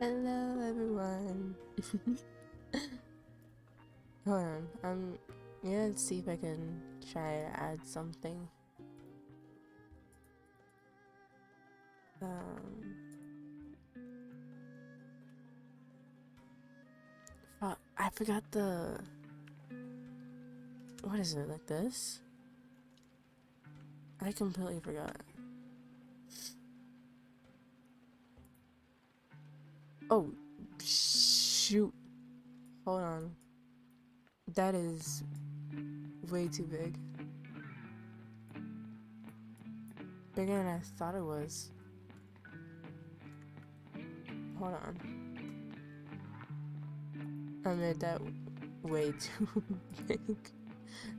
Hello everyone. Hold on, I'm gonna see if I can try to add something. Fuck, I forgot the, what is it, like this? I completely forgot. Oh, shoot. Hold on. That is way too big. Bigger than I thought it was. Hold on. I made that way too big.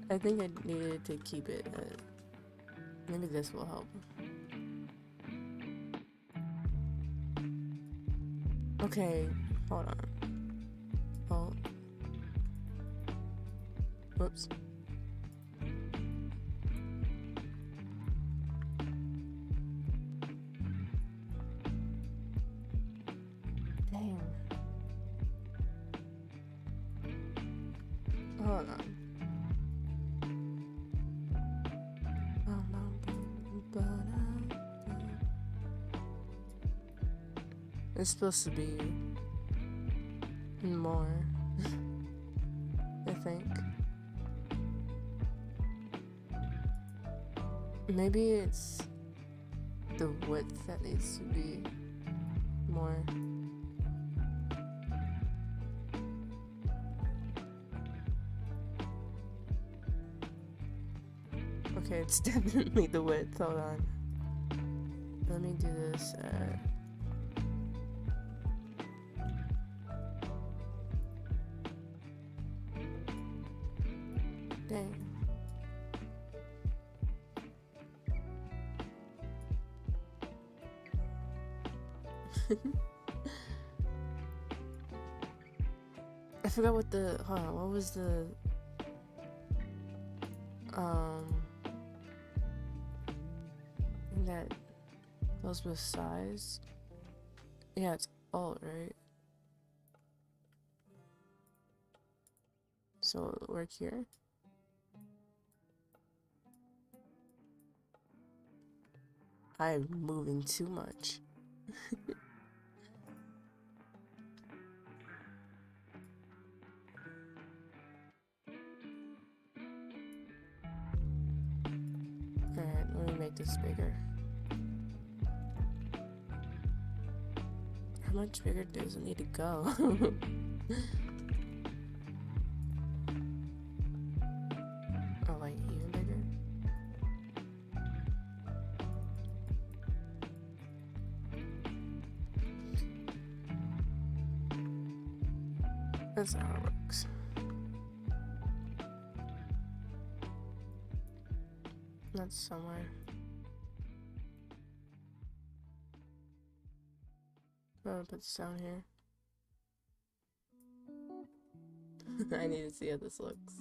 I think I needed to keep it maybe this will help. Okay, hold on. Oh. Whoops. Dang. Hold on. It's supposed to be more, I think. Maybe it's the width that needs to be more. Okay, it's definitely the width. Hold on. Let me do this. Dang. I forgot what the, hold on, what was the, that goes with size? Yeah, it's alt, right? So it'll work here. I'm moving too much. Alright, let me make this bigger. How much bigger does it need to go? Oh, like even bigger? That's not how it works. That's somewhere. I'm gonna put this down here. I need to see how this looks.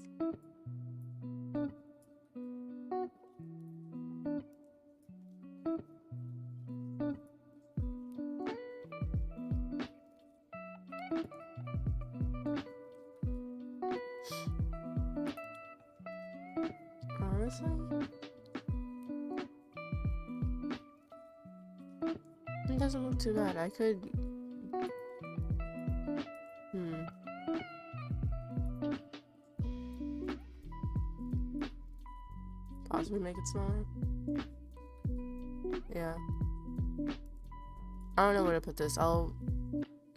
Honestly, it doesn't look too bad. I could. Possibly make it smaller. Yeah. I don't know where to put this. I'll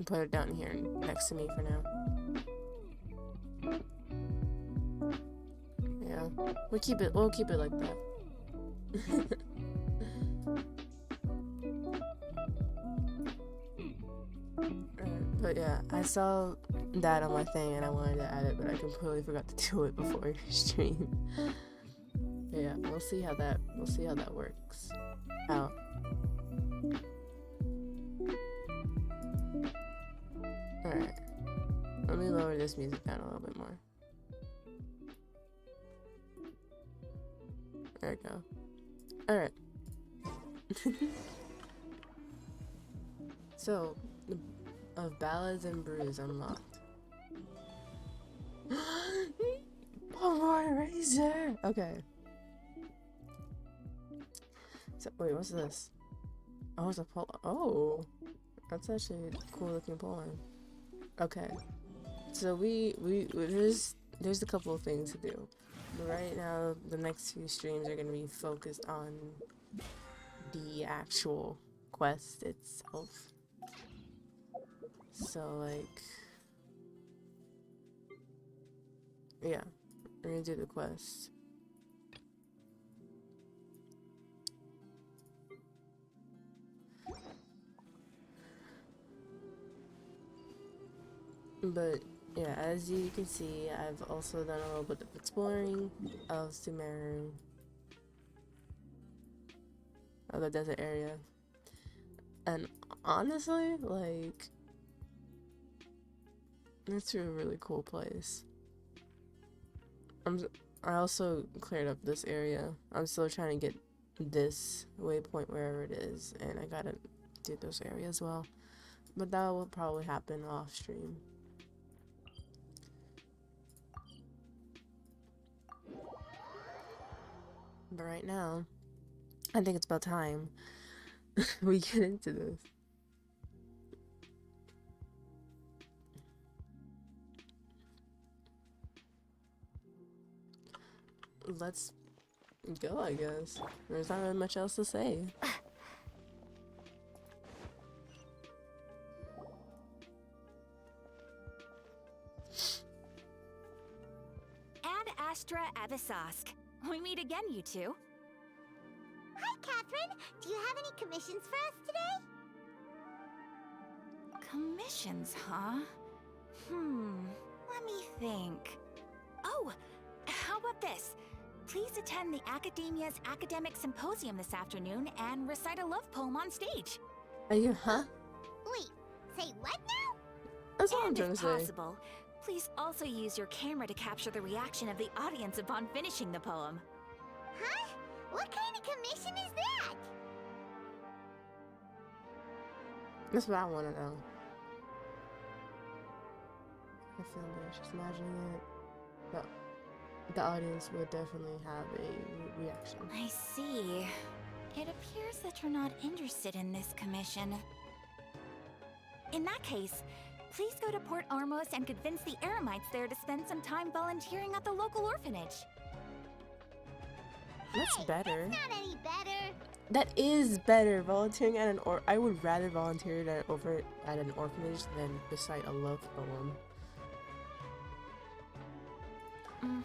put it down here next to me for now. Yeah. We'll keep it like that. But yeah, I saw that on my thing and I wanted to add it, but I completely forgot to do it before your stream. But yeah, we'll see how that works out. Alright. Let me lower this music down a little bit more. There we go. Alright. So, the of Ballads and Brews unlocked. Pokemon Razor! Okay. So, wait, what's this? Oh, it's a pole. Oh, that's actually a cool looking poem. Okay. So there's a couple of things to do. But right now, the next few streams are going to be focused on the actual quest itself. So, like, yeah, we're going to do the quest. But yeah, as you can see, I've also done a little bit of exploring of Sumeru, of the desert area, and honestly, like, it's a really cool place. I also cleared up this area. I'm still trying to get this waypoint wherever it is, and I gotta do this area as well. But that will probably happen off stream. But right now, I think it's about time we get into this. Let's go, I guess. There's not really much else to say. Ad Astra Abyssosque. We meet again, you two. Hi, Catherine. Do you have any commissions for us today? Commissions, huh? Let me think. Oh, how about this? Please attend the Academia's Academic Symposium this afternoon and recite a love poem on stage. Are you, huh? Wait, say what now? That's what I'm And trying to if say. possible, please also use your camera to capture the reaction of the audience upon finishing the poem. Huh? What kind of commission is that? That's what I want to know. I feel embarrassed just imagining it. But the audience would definitely have a reaction. I see. It appears that you're not interested in this commission. In that case, please go to Port Ormos and convince the Eremites there to spend some time volunteering at the local orphanage. That's better. Not any better. That is better. Volunteering at I would rather volunteer at an orphanage than recite a love poem. I'm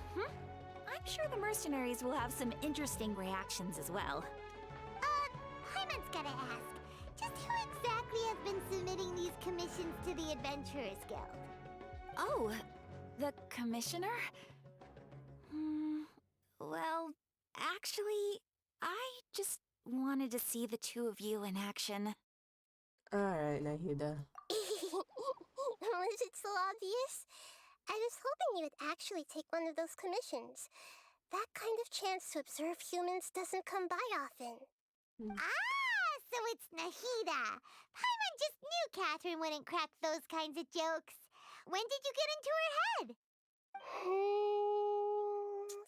sure the mercenaries will have some interesting reactions as well. Hyman's gotta ask. Just who exactly has been submitting these commissions to the Adventurers Guild? Oh, the commissioner? Well, actually, I just wanted to see the two of you in action. Alright, Nahida. Was it so obvious? I was hoping you would actually take one of those commissions. That kind of chance to observe humans doesn't come by often. Ah, so it's Nahida. Paimon just knew Catherine wouldn't crack those kinds of jokes. When did you get into her head?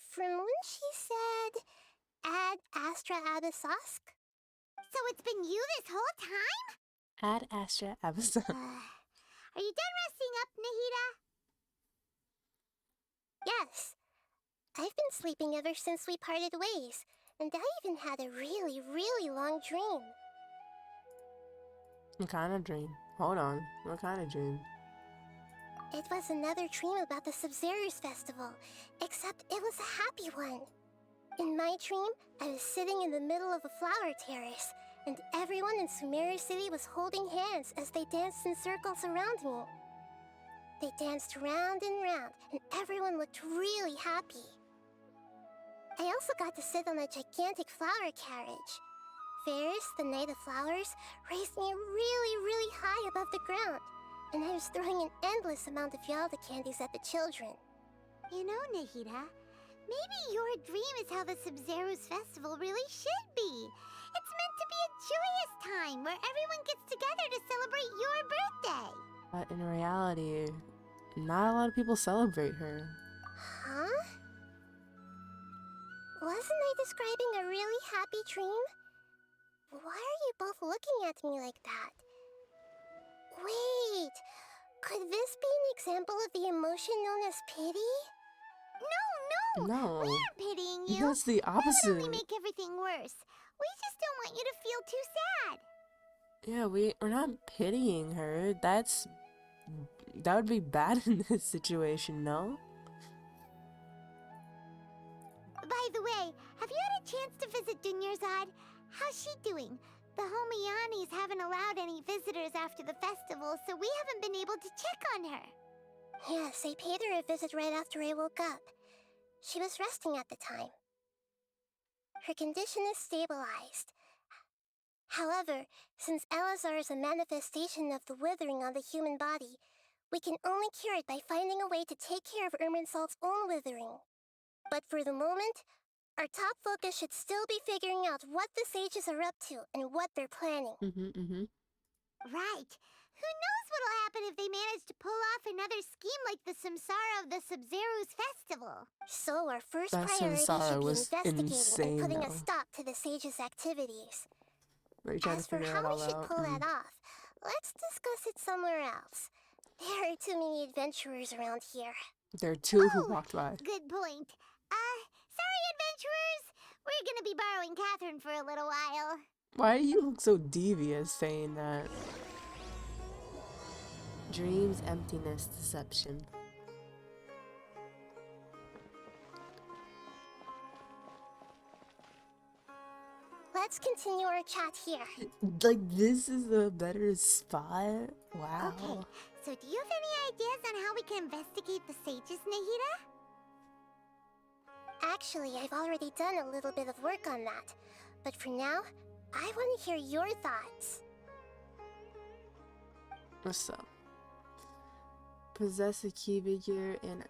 From when she said, Ad Astra Abyssosque. So it's been you this whole time? Ad Astra Abyssosque. Are you done resting up, Nahida? Yes. I've been sleeping ever since we parted ways, and I even had a really, really long dream. What kind of dream? Hold on. What kind of dream? It was another dream about the Sumeru's festival, except it was a happy one. In my dream, I was sitting in the middle of a flower terrace, and everyone in Sumeru City was holding hands as they danced in circles around me. They danced round and round, and everyone looked really happy. I also got to sit on a gigantic flower carriage. Ferris, the Knight of Flowers, raised me really, really high above the ground, and I was throwing an endless amount of Yalda candies at the children. You know, Nahida, maybe your dream is how the Sumeru's festival really should be. It's meant to be a joyous time where everyone gets together to celebrate your birthday. But in reality, not a lot of people celebrate her. Huh? Wasn't I describing a really happy dream? Why are you both looking at me like that? Wait, could this be an example of the emotion known as pity? No, No, we aren't pitying you. that's the That would opposite. only make everything worse. We just don't want you to feel too sad. Yeah, we're not pitying her. That would be bad in this situation, no? By the way, have you had a chance to visit Dunyarzad? How's she doing? The Homiyanis haven't allowed any visitors after the festival, so we haven't been able to check on her. Yes, I paid her a visit right after I woke up. She was resting at the time. Her condition is stabilized. However, since Elazar is a manifestation of the withering on the human body, we can only cure it by finding a way to take care of Irminsol's own withering. But for the moment, our top focus should still be figuring out what the sages are up to and what they're planning. Right. Who knows what'll happen if they manage to pull off another scheme like the Samsara of the Subzeru's festival? So our first That priority Samsara should be was investigating insane, and putting a though. stop to the sages' activities. Are you trying As to for figure how it we all should out? pull that off, let's discuss it somewhere else. There are too many adventurers around here. There are two who walked by. Good point. Sorry, adventurers. We're gonna be borrowing Catherine for a little while. Why do you look so devious saying that? Dreams, emptiness, deception. Let's continue our chat here. Like, this is a better spot? Wow. Okay, so do you have any ideas on how we can investigate the sages, Nahida? Actually, I've already done a little bit of work on that. But for now, I want to hear your thoughts. What's up? Possess a key figure in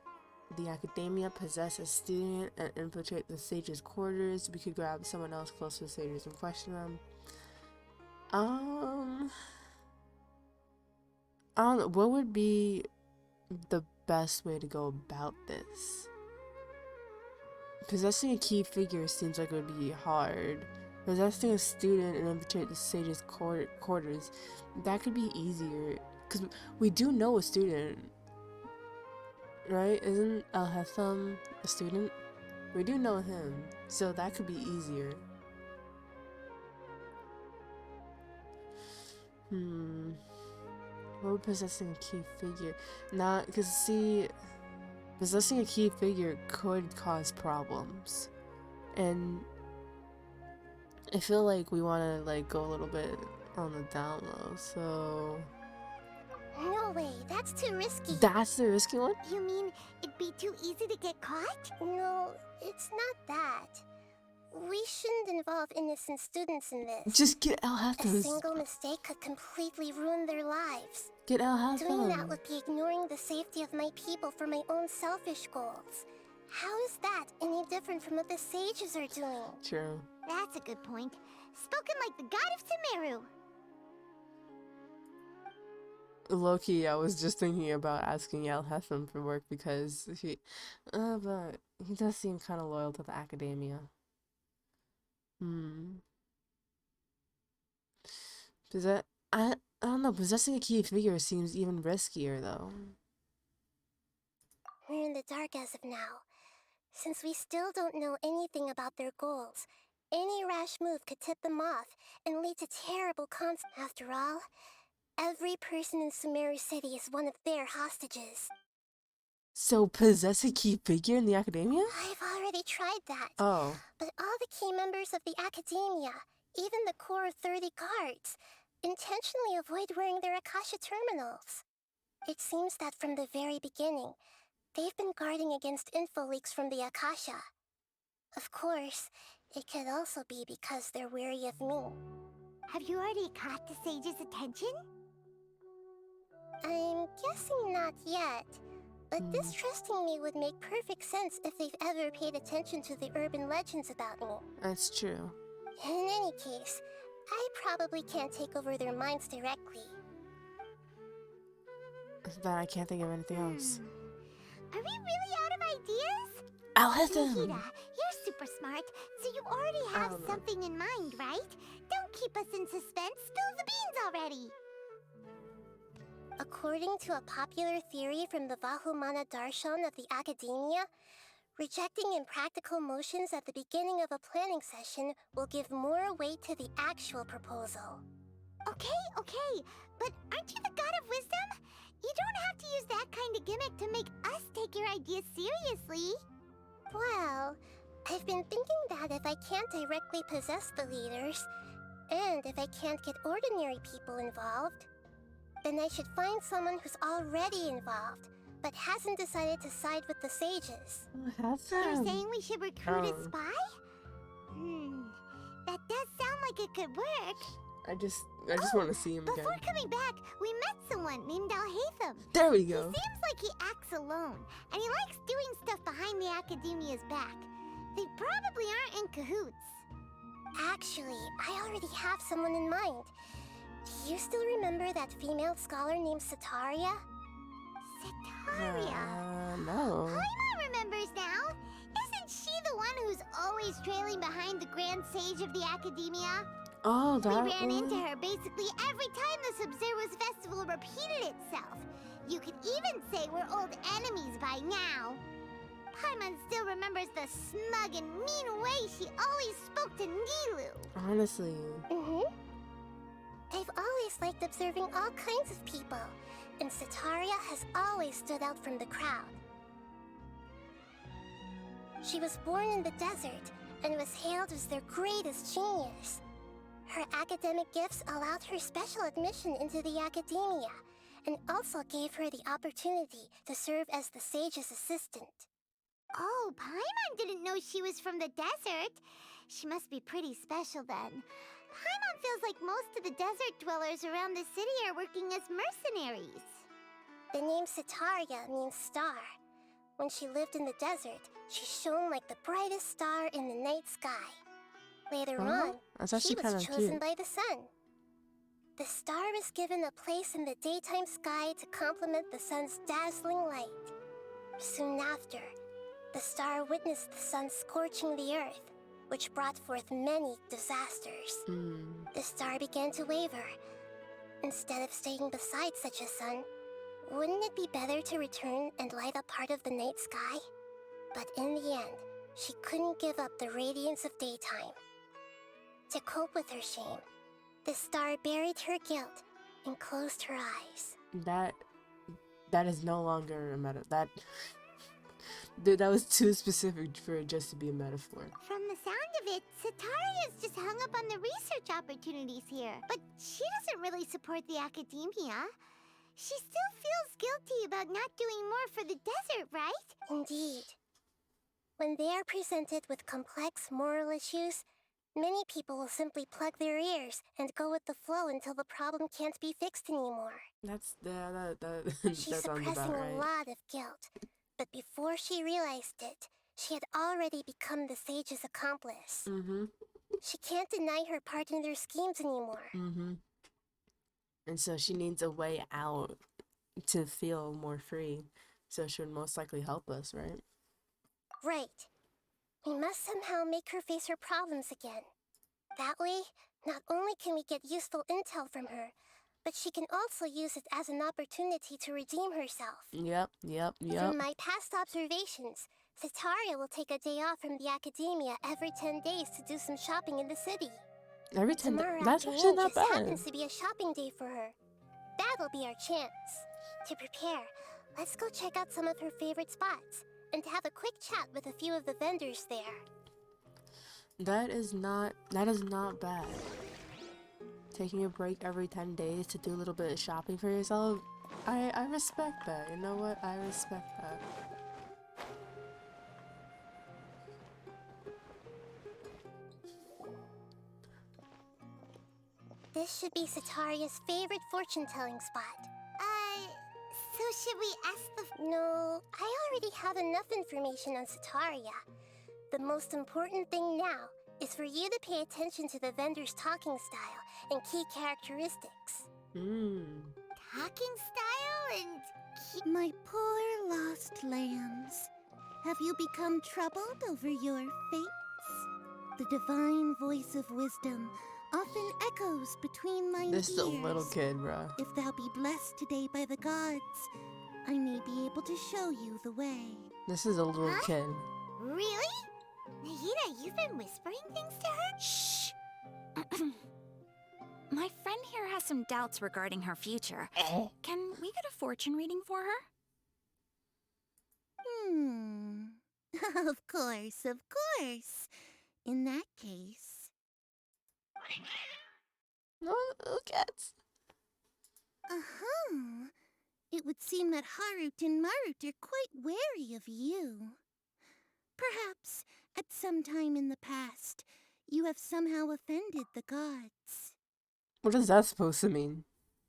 the academia, possess a student, and infiltrate the sage's quarters. We could grab someone else close to the sages and question them. I don't know. What would be the best way to go about this? Possessing a key figure seems like it would be hard. Possessing a student and infiltrate the sage's quarters, that could be easier. Because we do know a student, right? Isn't Al-Hatham a student? We do know him, so that could be easier. What would possessing a key figure? Nah, because see, possessing a key figure could cause problems. And I feel like we want to like go a little bit on the down low, so... No way, that's too risky. That's the risky one? You mean it'd be too easy to get caught? No, it's not that. We shouldn't involve innocent students in this. Just get A Al-Hatham. single mistake could completely ruin their lives. Get Al-Hatham. Doing that would be ignoring the safety of my people for my own selfish goals. How is that any different from what the sages are doing? True. That's a good point. Spoken like the god of Sumeru. Low-key, I was just thinking about asking Al-Hatham for work because but he does seem kind of loyal to the academia. I don't know, possessing a key figure seems even riskier though. We're in the dark as of now. Since we still don't know anything about their goals, any rash move could tip them off and lead to terrible consequences. After all, every person in Sumeru City is one of their hostages. So possess a key figure in the academia? I've already tried that. Oh. But all the key members of the academia, even the core of 30 guards, intentionally avoid wearing their Akasha terminals. It seems that from the very beginning, they've been guarding against info leaks from the Akasha. Of course, it could also be because they're wary of me. Have you already caught the sage's attention? I'm guessing not yet. But distrusting me would make perfect sense if they've ever paid attention to the urban legends about me. That's true. In any case, I probably can't take over their minds directly. But I can't think of anything else. Are we really out of ideas? I'll hit him! Nikita, you're super smart, so you already have something in mind, right? Don't keep us in suspense. Spill the beans already! According to a popular theory from the Vahumana Darshan of the Academia, rejecting impractical motions at the beginning of a planning session will give more weight to the actual proposal. Okay, but aren't you the god of wisdom? You don't have to use that kind of gimmick to make us take your ideas seriously. Well, I've been thinking that if I can't directly possess the leaders, and if I can't get ordinary people involved, then I should find someone who's already involved, but hasn't decided to side with the sages. You're saying we should recruit a spy? That does sound like it could work. I just want to see him again. Before coming back, we met someone named Alhaitham. There we go. He seems like he acts alone, and he likes doing stuff behind the Academia's back. They probably aren't in cahoots. Actually, I already have someone in mind. Do you still remember that female scholar named Setaria? Setaria? No. Paimon remembers now. Isn't she the one who's always trailing behind the Grand Sage of the Academia? Oh, that We ran into her basically every time the Sumeru's festival repeated itself. You could even say we're old enemies by now. Paimon still remembers the smug and mean way she always spoke to Nilu. Honestly. I've always liked observing all kinds of people, and Setaria has always stood out from the crowd. She was born in the desert and was hailed as their greatest genius. Her academic gifts allowed her special admission into the Academia, and also gave her the opportunity to serve as the sage's assistant. Oh, Paimon didn't know she was from the desert. She must be pretty special then. Paimon feels like most of the desert dwellers around the city are working as mercenaries. The name Setaria means star. When she lived in the desert, she shone like the brightest star in the night sky. Later on, That's she actually was kind of chosen cute. by the sun. The star was given a place in the daytime sky to complement the sun's dazzling light. Soon after, the star witnessed the sun scorching the earth, which brought forth many disasters. The star began to waver. Instead of staying beside such a sun, wouldn't it be better to return and light up part of the night sky? But in the end, she couldn't give up the radiance of daytime. To cope with her shame, the star buried her guilt and closed her eyes. That is no longer a metaphor. Dude, that was too specific for it just to be a metaphor. From the sound of it, Setaria's just hung up on the research opportunities here. But she doesn't really support the Academia. She still feels guilty about not doing more for the desert, right? Indeed. When they are presented with complex moral issues, many people will simply plug their ears and go with the flow until the problem can't be fixed anymore. That's that She's that sounds suppressing about a right. lot of guilt. But before she realized it, she had already become the sage's accomplice. She can't deny her part in their schemes anymore. And so she needs a way out to feel more free. So she would most likely help us, right? Right. We must somehow make her face her problems again. That way, not only can we get useful intel from her, but she can also use it as an opportunity to redeem herself. Yep. From my past observations, Setaria will take a day off from the Academia every 10 days to do some shopping in the city. Every 10 Tomorrow that's actually afternoon not just bad. happens to be a shopping day for her. That'll be our chance. To prepare, let's go check out some of her favorite spots and have a quick chat with a few of the vendors there. That is not bad. Taking a break every 10 days to do a little bit of shopping for yourself, I respect that. You know what? I respect that. This should be Setaria's favorite fortune-telling spot. So should we ask the... No, I already have enough information on Setaria. The most important thing now is for you to pay attention to the vendor's talking style and key characteristics. Talking style and... My poor lost lambs. Have you become troubled over your fates? The divine voice of wisdom often echoes between mine This is a little ears. kid, bro. If thou be blessed today by the gods, I may be able to show you the way. This is a little kid. Really? Nahida, you've been whispering things to her? Shh! My friend here has some doubts regarding her future. Can we get a fortune reading for her? Of course, of course. In that case... No, little cats. Uh-huh. It would seem that Harut and Marut are quite wary of you. Perhaps, at some time in the past, you have somehow offended the gods. What is that supposed to mean?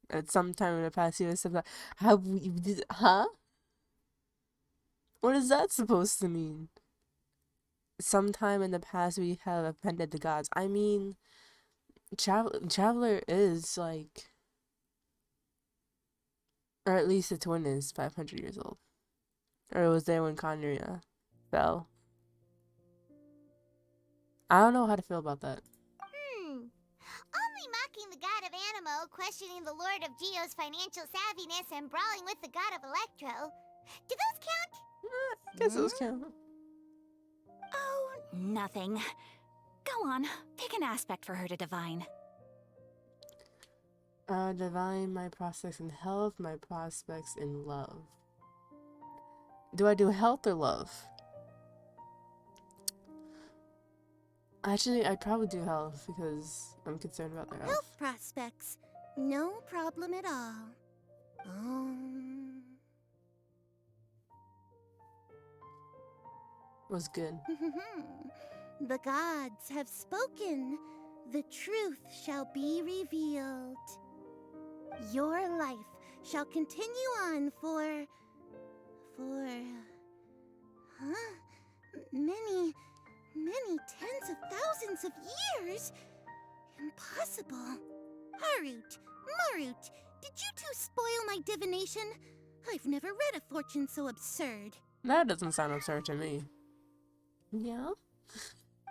At some time in the past, you said that. How you did? Huh? What is that supposed to mean? Sometime in the past, we have offended the gods. I mean, Traveler is like, or at least the twin is 500 years old, or it was there when Conria fell. I don't know how to feel about that. Only mocking the god of Animo, questioning the lord of Geo's financial savviness, and brawling with the god of Electro. Do those count? I guess those count. Oh, nothing. Go on, pick an aspect for her to divine. Divine my prospects in health, my prospects in love. Do I do health or love? Actually, I'd probably do health because I'm concerned about their health. Health prospects. No problem at all. Was good. The gods have spoken. The truth shall be revealed. Your life shall continue on for... many tens of thousands of years? Impossible. Harut, Marut, did you two spoil my divination? I've never read a fortune so absurd. That doesn't sound absurd to me. Yeah?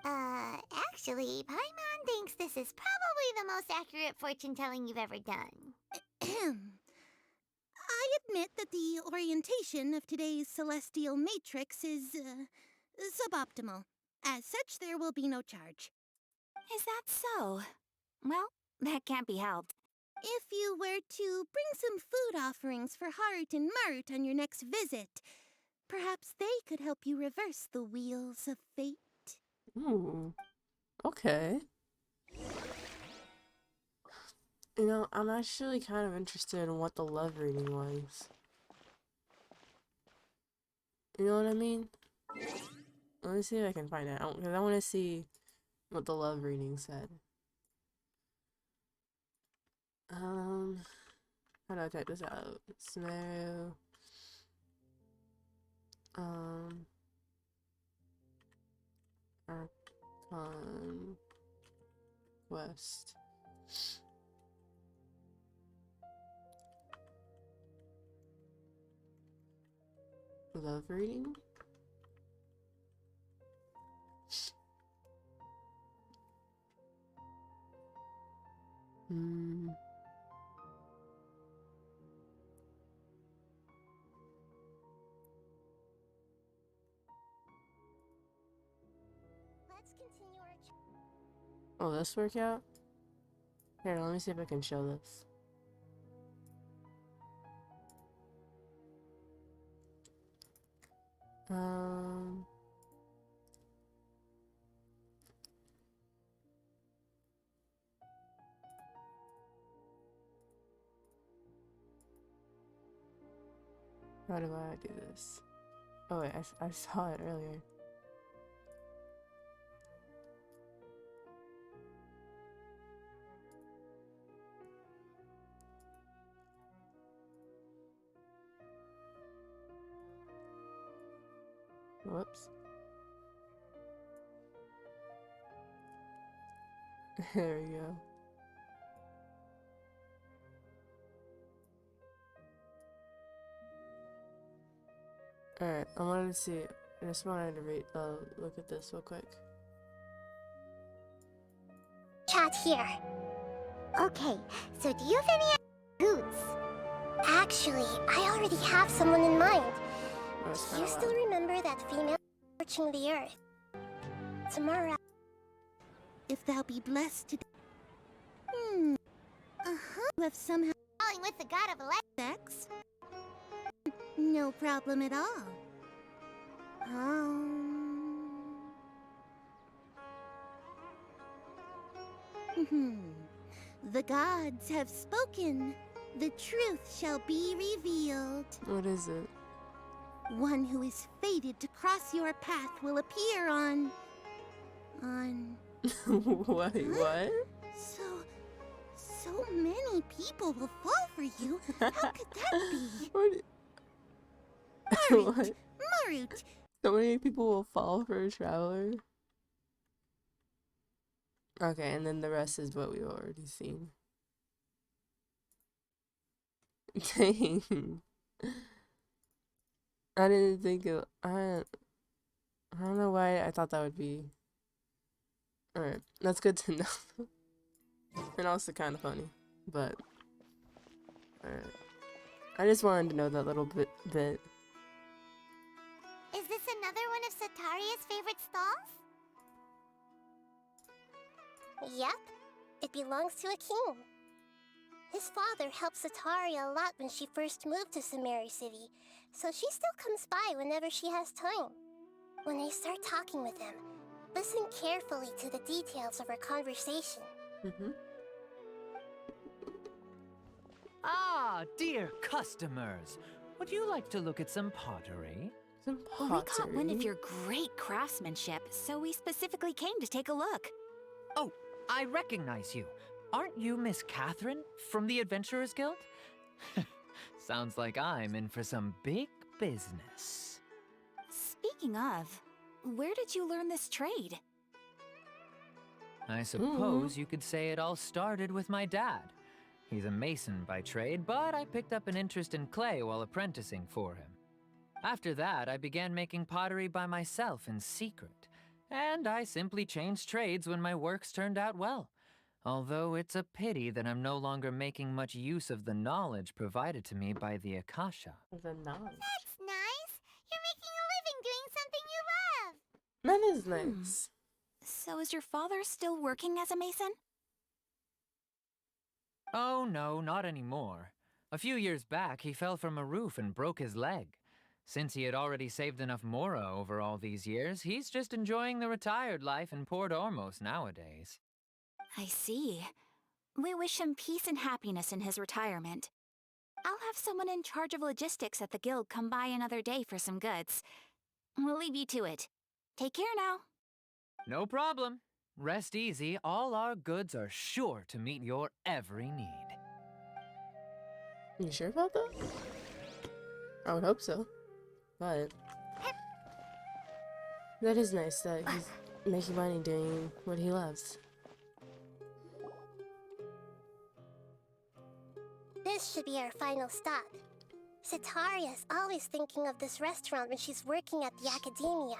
Actually, Paimon thinks this is probably the most accurate fortune-telling you've ever done. I admit that the orientation of today's celestial matrix is, suboptimal. As such, there will be no charge. Is that so? Well, that can't be helped. If you were to bring some food offerings for Harut and Marut on your next visit, perhaps they could help you reverse the wheels of fate. Ooh. Okay. You know, I'm actually kind of interested in what the love reading was. You know what I mean? Let me see if I can find it out, because I want to see what the love reading said. How do I type this out? Sumeru. Archon West. Love reading? Let's continue our Oh, this work out? Here, let me see if I can show this. How do I do this? Oh wait, I saw it earlier. Whoops. There we go. Alright, I wanted to see. I just wanted to look at this real quick. Chat here. Okay, so do you have any goods? Actually, I already have someone in mind. Oh, it's Do you kinda still loud. remember that female searching the earth? Tomorrow. If thou be blessed to... You have somehow... Calling with the god of sex? No problem at all. The gods have spoken. The truth shall be revealed. What is it? One who is fated to cross your path will appear on... Wait, what? So many people will fall for you. How could that be? What? Marut! What? Marut! So many people will fall for a traveler? Okay, and then the rest is what we've already seen. Dang. I didn't think it. I don't know why I thought that would be. Alright, that's good to know. And also kind of funny, but. Alright. I just wanted to know that little bit. Is this another one of Sataria's favorite stalls? Yep. It belongs to a king. His father helped Sataria a lot when she first moved to Sumeru City, so she still comes by whenever she has time. When I start talking with him, listen carefully to the details of our conversation. Ah, dear customers. Would you like to look at some pottery? Some Well, we caught wind of pottery. your great craftsmanship, so we specifically came to take a look. Oh, I recognize you. Aren't you Miss Catherine from the Adventurers Guild? Sounds like I'm in for some big business. Speaking of, where did you learn this trade? I suppose you could say it all started with my dad. He's a mason by trade, but I picked up an interest in clay while apprenticing for him. After that, I began making pottery by myself in secret, and I simply changed trades when my works turned out well. Although it's a pity that I'm no longer making much use of the knowledge provided to me by the Akasha. The knowledge. That's nice. You're making a living doing something you love. That is nice. So is your father still working as a mason? Oh no, not anymore. A few years back, he fell from a roof and broke his leg. Since he had already saved enough mora over all these years, he's just enjoying the retired life in Port Ormos nowadays. I see. We wish him peace and happiness in his retirement. I'll have someone in charge of logistics at the guild come by another day for some goods. We'll leave you to it. Take care now. No problem. Rest easy, all our goods are sure to meet your every need. You sure about that? I would hope so. But that is nice that he's making money doing what he loves. This should be our final stop. Sataria's always thinking of this restaurant when she's working at the academia,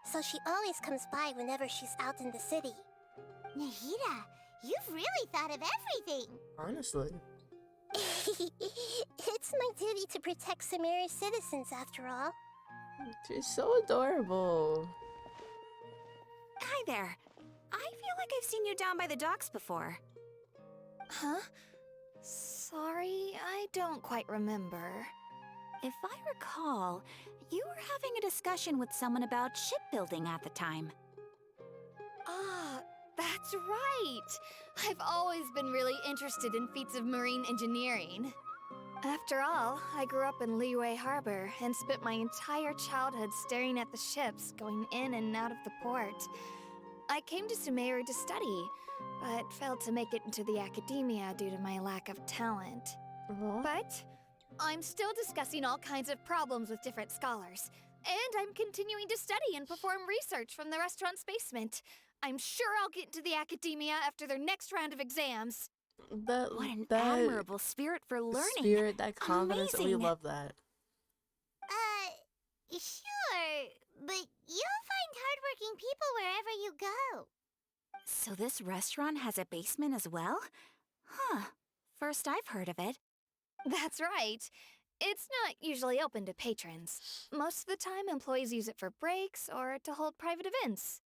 so she always comes by whenever she's out in the city. Nahida, you've really thought of everything! Honestly. It's my duty to protect Sumeru's citizens, after all. She's so adorable. Hi there. I feel like I've seen you down by the docks before. Huh? Sorry, I don't quite remember. If I recall, you were having a discussion with someone about shipbuilding at the time. Ah, that's right! I've always been really interested in feats of marine engineering. After all, I grew up in Liyue Harbor and spent my entire childhood staring at the ships going in and out of the port. I came to Sumeru to study, but failed to make it into the academia due to my lack of talent. Aw. But I'm still discussing all kinds of problems with different scholars, and I'm continuing to study and perform research from the restaurant's basement. I'm sure I'll get into the academia after their next round of exams. That What an that admirable spirit for learning. spirit, that confidence, we Amazing. love that. Sure, but you'll find hardworking people wherever you go. So this restaurant has a basement as well? Huh. First I've heard of it. That's right. It's not usually open to patrons. Most of the time, employees use it for breaks or to hold private events.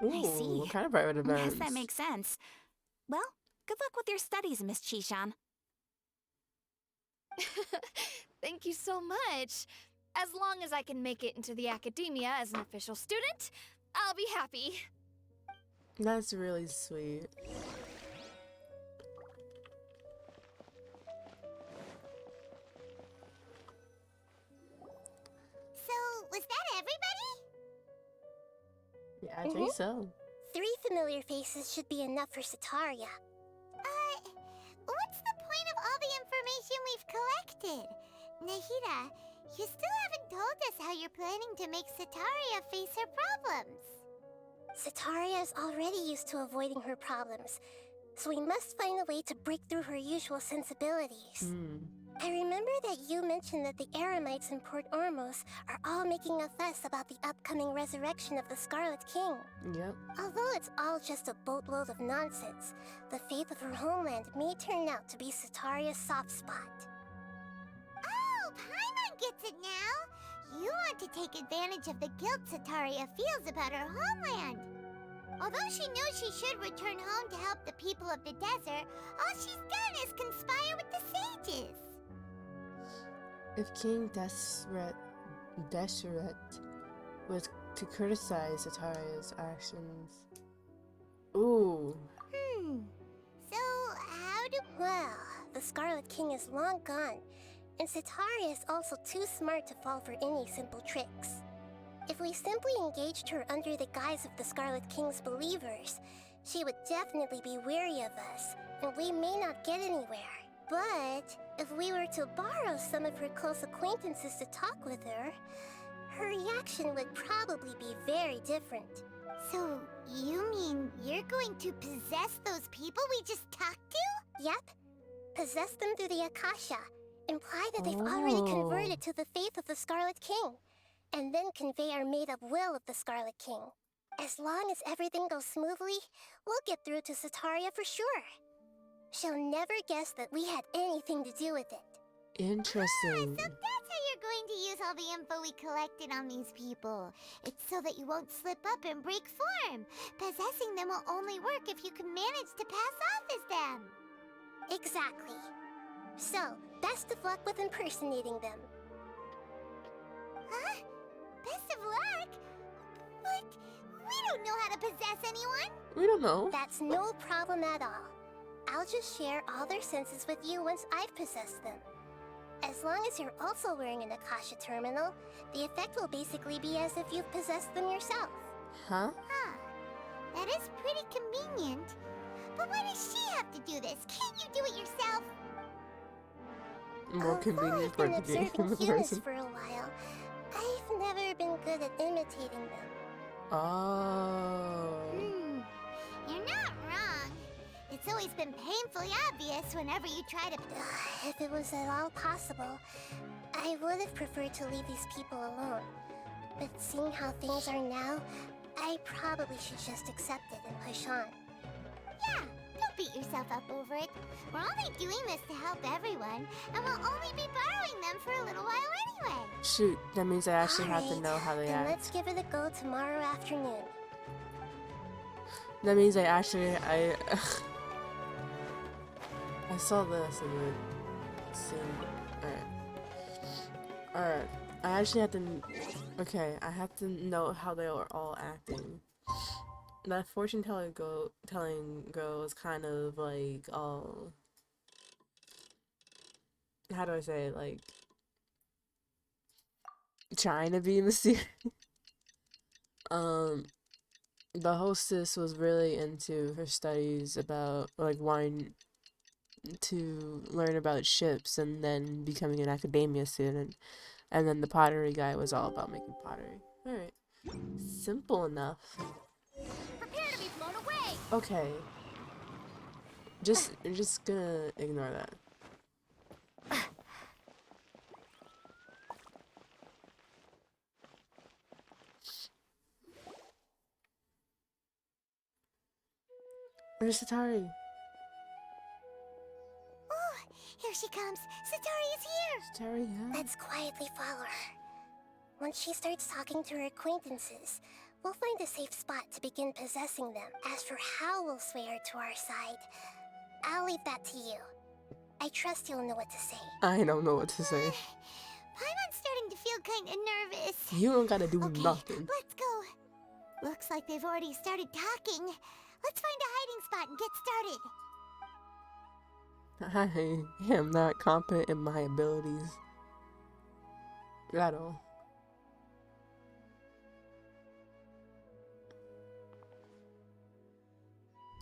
Ooh, I see. what kind of private Guess events? that makes sense. Well, good luck with your studies, Miss Chishan. Thank you so much. As long as I can make it into the academia as an official student, I'll be happy. That's really sweet. So, was that everybody? Yeah, I think so. 3 familiar faces should be enough for Sataria. What's the point of all the information we've collected? Nahida, you still haven't told us how you're planning to make Sataria face her problems. Sataria is already used to avoiding her problems, so we must find a way to break through her usual sensibilities. I remember that you mentioned that the Eremites in Port Ormos are all making a fuss about the upcoming resurrection of the Scarlet King. Yep. Although it's all just a boatload of nonsense, the fate of her homeland may turn out to be Sataria's soft spot. Oh, Paimon gets it now! You want to take advantage of the guilt Sataria feels about her homeland. Although she knows she should return home to help the people of the desert, all she's done is conspire with the sages. If King Deshret was to criticize Sataria's actions. Ooh. So, how do... Well, the Scarlet King is long gone, and Sataria is also too smart to fall for any simple tricks. If we simply engaged her under the guise of the Scarlet King's believers, she would definitely be wary of us, and we may not get anywhere. But if we were to borrow some of her close acquaintances to talk with her, her reaction would probably be very different. So, you mean you're going to possess those people we just talked to? Yep. Possess them through the Akasha. Imply that they've already converted to the faith of the Scarlet King, and then convey our made-up will of the Scarlet King. As long as everything goes smoothly, we'll get through to Sataria for sure. She'll never guess that we had anything to do with it. Interesting. So that's how you're going to use all the info we collected on these people. It's so that you won't slip up and break form. Possessing them will only work if you can manage to pass off as them. Exactly. So, best of luck with impersonating them. Huh? Best of luck? But we don't know how to possess anyone. We don't know. That's no problem at all. I'll just share all their senses with you once I've possessed them. As long as you're also wearing an Akasha terminal, the effect will basically be as if you've possessed them yourself. Huh? Huh. That is pretty convenient. But why does she have to do this? Can't you do it yourself? More convenient for I've the been game observing the humans person. for a while, I've never been good at imitating them. Oh. You're not wrong. It's always been painfully obvious whenever you try to... If it was at all possible, I would have preferred to leave these people alone. But seeing how things are now, I probably should just accept it and push on. Yeah, don't beat yourself up over it. We're only doing this to help everyone, and we'll only be borrowing them for a little while anyway. Shoot, that means I actually have to Alright, know how they then act. let's give it a go tomorrow afternoon. That means I saw this in the scene. Alright. I actually have to... Okay, I have to know how they are all acting. That fortune telling girl is kind of like, all... How do I say it? Like... Trying to be mysterious. The hostess was really into her studies about, like, wanting to learn about ships and then becoming an academia student. And then the pottery guy was all about making pottery. Alright. Simple enough. Prepare to be blown away! Okay. I'm just gonna ignore that. Where's Satari? Oh, here she comes. Satari is here. Satari, yeah. Let's quietly follow her. Once she starts talking to her acquaintances, we'll find a safe spot to begin possessing them. As for how we'll sway her to our side, I'll leave that to you. I trust you'll know what to say. I don't know what to say. Paimon's starting to feel kinda nervous. You don't gotta do Okay, nothing. let's go. Looks like they've already started talking. Let's find a hiding spot and get started. I am not confident in my abilities at all.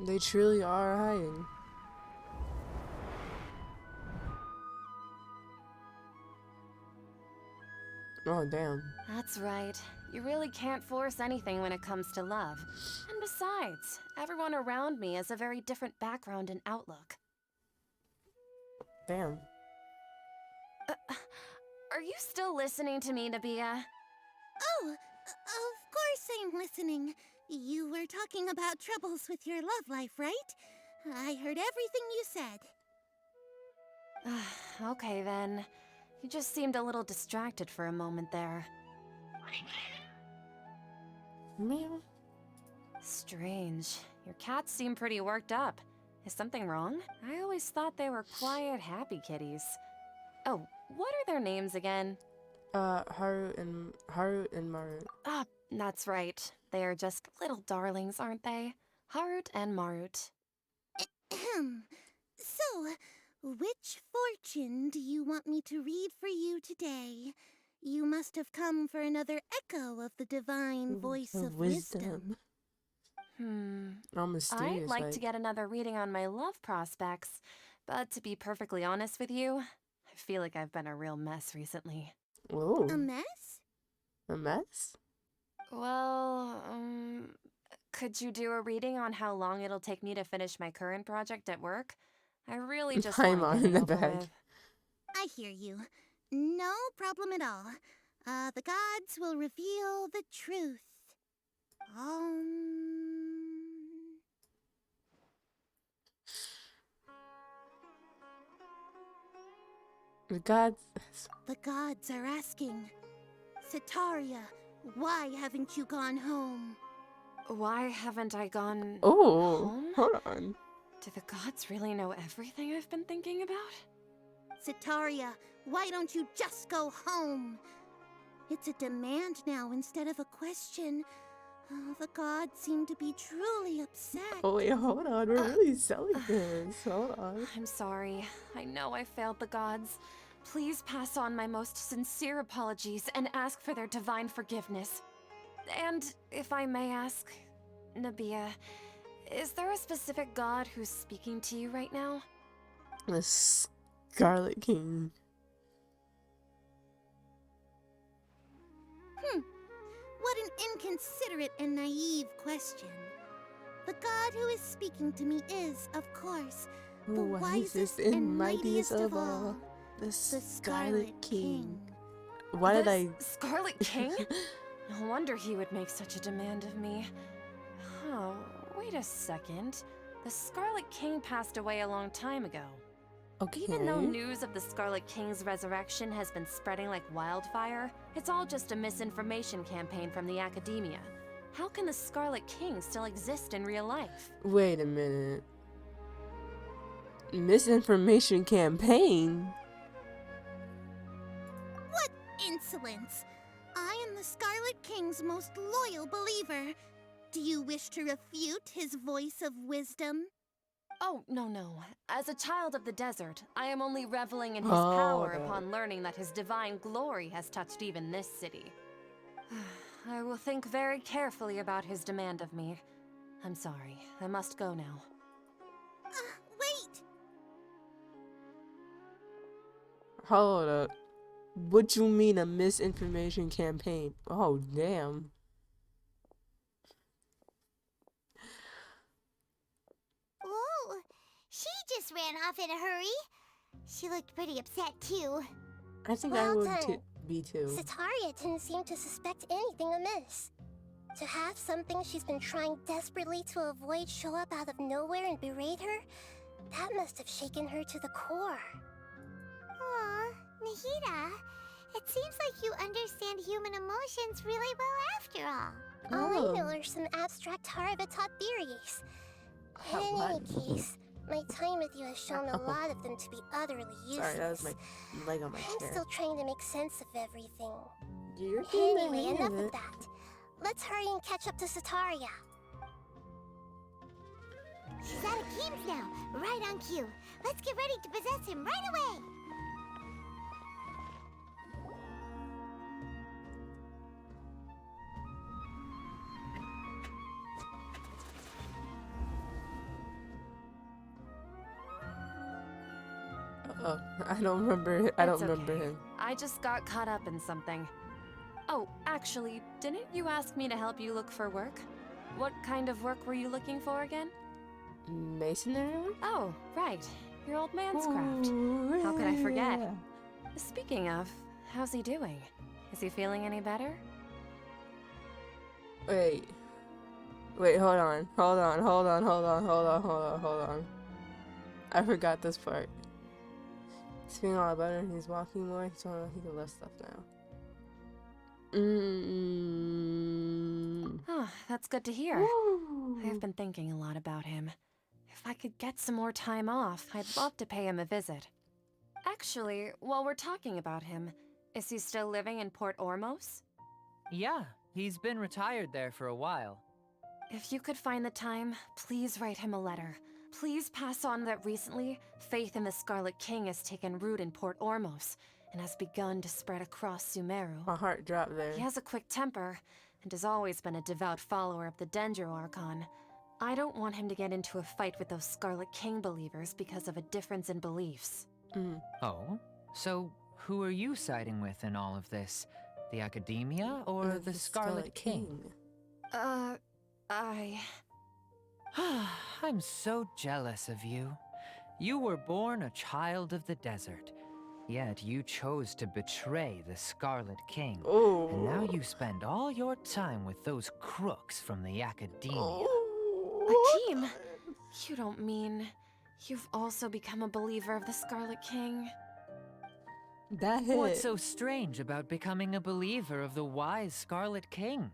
They truly are hiding. Oh, damn. That's right. You really can't force anything when it comes to love. And besides, everyone around me has a very different background and outlook. Damn. Are you still listening to me, Nabia? Oh, of course I'm listening. You were talking about troubles with your love life, right? I heard everything you said. Okay then. You just seemed a little distracted for a moment there. Meow. Strange. Your cats seem pretty worked up. Is something wrong? I always thought they were quiet, happy kitties. Oh, what are their names again? Haru and Maru. Ah, that's right. They are just little darlings, aren't they? Harut and Marut. Ahem. So, which fortune do you want me to read for you today? You must have come for another echo of the divine voice of wisdom. All mysterious. I'd like to get another reading on my love prospects, but to be perfectly honest with you, I feel like I've been a real mess recently. Whoa. A mess? A mess? Well, could you do a reading on how long it'll take me to finish my current project at work? I really just want Paimon to in get the it over bag. with. I hear you. No problem at all. The gods will reveal the truth. The gods. The gods are asking, Setaria, why haven't you gone home? Why haven't I gone Oh, home? hold on. Do the gods really know everything I've been thinking about? Setaria, why don't you just go home? It's a demand now instead of a question. Oh, the gods seem to be truly upset. Oh wait, hold on. We're really selling this. Hold on. I'm sorry. I know I failed the gods. Please pass on my most sincere apologies and ask for their divine forgiveness. And if I may ask, Nabia, is there a specific god who's speaking to you right now? The Scarlet King. What an inconsiderate and naive question. The god who is speaking to me is, of course, the wisest and mightiest of all, the the Scarlet King. King. Why did The I? Scarlet King? No wonder he would make such a demand of me. Oh, wait a second. The Scarlet King passed away a long time ago. Okay. Even though news of the Scarlet King's resurrection has been spreading like wildfire, it's all just a misinformation campaign from the academia. How can the Scarlet King still exist in real life? Wait a minute. Misinformation campaign? What insolence! I am the Scarlet King's most loyal believer. Do you wish to refute his voice of wisdom? Oh, no. As a child of the desert, I am only reveling in his Oh, power no. upon learning that his divine glory has touched even this city. I will think very carefully about his demand of me. I'm sorry. I must go now. Wait! Hold up. What you mean a misinformation campaign? Oh, damn. Whoa! She just ran off in a hurry. She looked pretty upset, too. I think I Well would done. be too. Setaria didn't seem to suspect anything amiss. To have something she's been trying desperately to avoid show up out of nowhere and berate her, that must have shaken her to the core. Aw, Nahida, it seems like you understand human emotions really well after all. All I know are some abstract Harvard-taught theories. In any case, my time with you has shown a lot of them to be utterly useless. Sorry, that was my leg on my I'm chair. still trying to make sense of everything. You're Anyway, enough of that. Let's hurry and catch up to Sataria. She's out of games now, right on cue. Let's get ready to possess him right away. Oh, I don't remember. I don't It's remember okay. him. I just got caught up in something. Oh, actually, didn't you ask me to help you look for work? What kind of work were you looking for again? Masonry work? Oh, right. Your old man's craft. How could I forget? Speaking of, how's he doing? Is he feeling any better? Wait, hold on. I forgot this part. He's feeling a lot better. He's walking more. He's talking. He can lift stuff now. Oh, that's good to hear. I've been thinking a lot about him. If I could get some more time off, I'd love to pay him a visit. Actually, while we're talking about him, is he still living in Port Ormos? Yeah, he's been retired there for a while. If you could find the time, please write him a letter. Please pass on that recently, faith in the Scarlet King has taken root in Port Ormos and has begun to spread across Sumeru. My heart dropped there. He has a quick temper and has always been a devout follower of the Dendro Archon. I don't want him to get into a fight with those Scarlet King believers because of a difference in beliefs. Oh? So, who are you siding with in all of this? The Academia or the Scarlet King? I'm so jealous of you. You were born a child of the desert, yet you chose to betray the Scarlet King. And now you spend all your time with those crooks from the Academia. Akeem, you don't mean you've also become a believer of the Scarlet King? That hit. What's so strange about becoming a believer of the wise Scarlet King?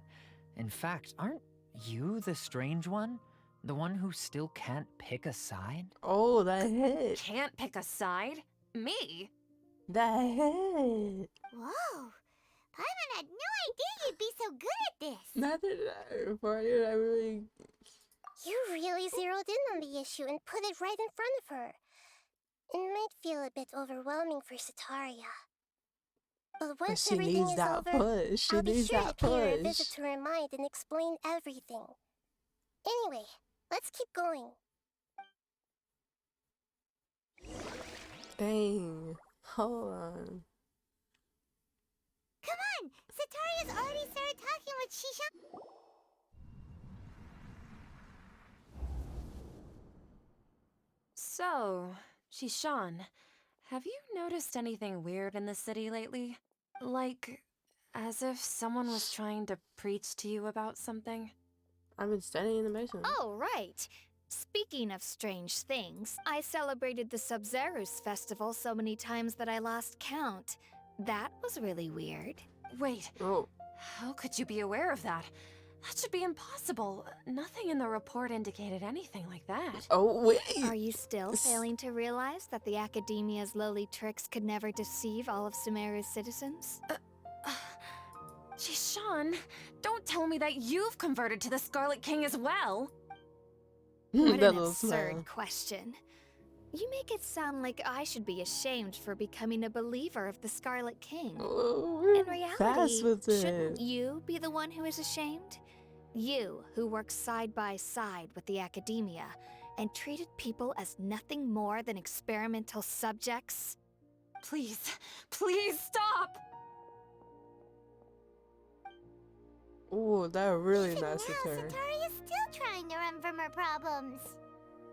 In fact, aren't you the strange one? The one who still can't pick a side? Oh, that hit. Can't pick a side? Me? That hit. Whoa, Paimon had no idea you'd be so good at this. Neither did I before. I really. You really zeroed in on the issue and put it right in front of her. It might feel a bit overwhelming for Sataria. But But once she everything needs is that over, push. She I'll be needs sure that to pay her a visit push. to her mind and explain everything. Anyway, let's keep going. Dang. Hold on. Come on, Sataria's already started talking with Shisha. So, Shishan, have you noticed anything weird in the city lately? Like, as if someone was trying to preach to you about something? I've been studying in the basement. Oh, right. Speaking of strange things, I celebrated the Sub-Zerus festival so many times that I lost count. That was really weird. Wait, Oh. how could you be aware of that? That should be impossible. Nothing in the report indicated anything like that. Oh, wait. Are you still failing to realize that the Academia's lowly tricks could never deceive all of Sumeru's citizens? Shishan, don't tell me that you've converted to the Scarlet King as well. What That an little absurd smile. question. You make it sound like I should be ashamed for becoming a believer of the Scarlet King. Oh, we're In reality, fast with shouldn't it. you be the one who is ashamed? You, who works side by side with the Academia and treated people as nothing more than experimental subjects? Please, please stop! Oh, that really Even messed now, with her. Sataria's still trying to run from her problems.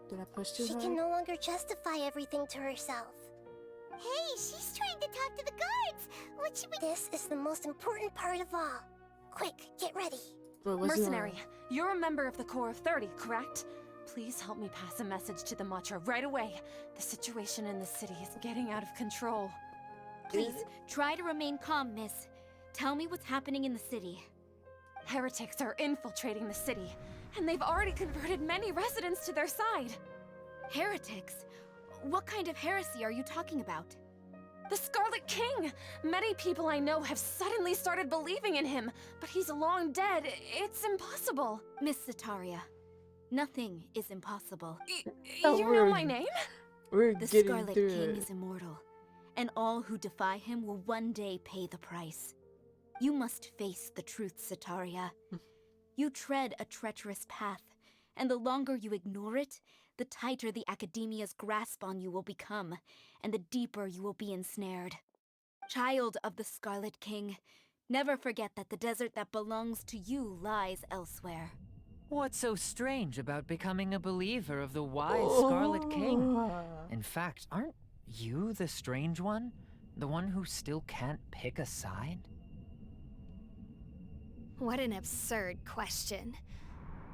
Did I push too She hard? can no longer justify everything to herself. Hey, she's trying to talk to the guards. What should we... This is the most important part of all. Quick, get ready. What was he Mercenary, on? you're a member of the Corps of 30, correct? Please help me pass a message to the Watcher right away. The situation in the city is getting out of control. Please, try to remain calm, miss. Tell me what's happening in the city. Heretics are infiltrating the city, and they've already converted many residents to their side. Heretics? What kind of heresy are you talking about? The Scarlet King! Many people I know have suddenly started believing in him, but he's long dead. It's impossible. Miss Sataria, nothing is impossible. Oh, You know my name? We're The getting Scarlet through King it. is immortal, and all who defy him will one day pay the price. You must face the truth, Sataria. You tread a treacherous path, and the longer you ignore it, the tighter the Academia's grasp on you will become, and the deeper you will be ensnared. Child of the Scarlet King, never forget that the desert that belongs to you lies elsewhere. What's so strange about becoming a believer of the wise Scarlet King? In fact, aren't you the strange one? The one who still can't pick a side? What an absurd question.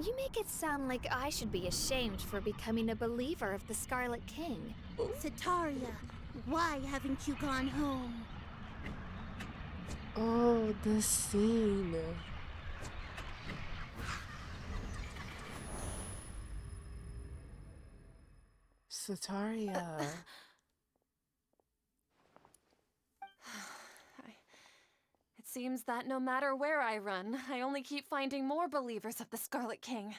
You make it sound like I should be ashamed for becoming a believer of the Scarlet King. Sataria, why haven't you gone home? Oh, the scene. Sataria. It seems that no matter where I run, I only keep finding more believers of the Scarlet King.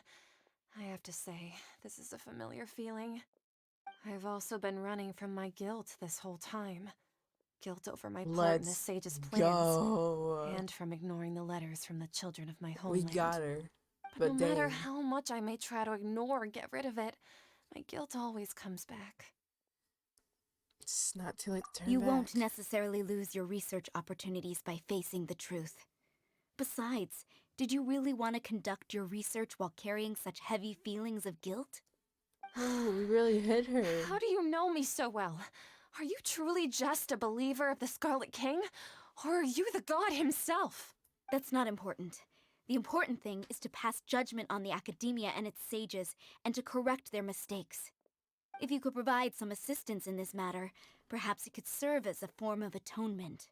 I have to say, this is a familiar feeling. I've also been running from my guilt this whole time. Guilt over my part in the Let's Sage's plans, go. and from ignoring the letters from the children of my We homeland. got her. But no matter dang. how much I may try to ignore or get rid of it, my guilt always comes back. It's not too late to turn You back. won't necessarily lose your research opportunities by facing the truth. Besides, did you really want to conduct your research while carrying such heavy feelings of guilt? Oh, we really hit her. How do you know me so well? Are you truly just a believer of the Scarlet King? Or are you the god himself? That's not important. The important thing is to pass judgment on the Academia and its sages, and to correct their mistakes. If you could provide some assistance in this matter, perhaps it could serve as a form of atonement.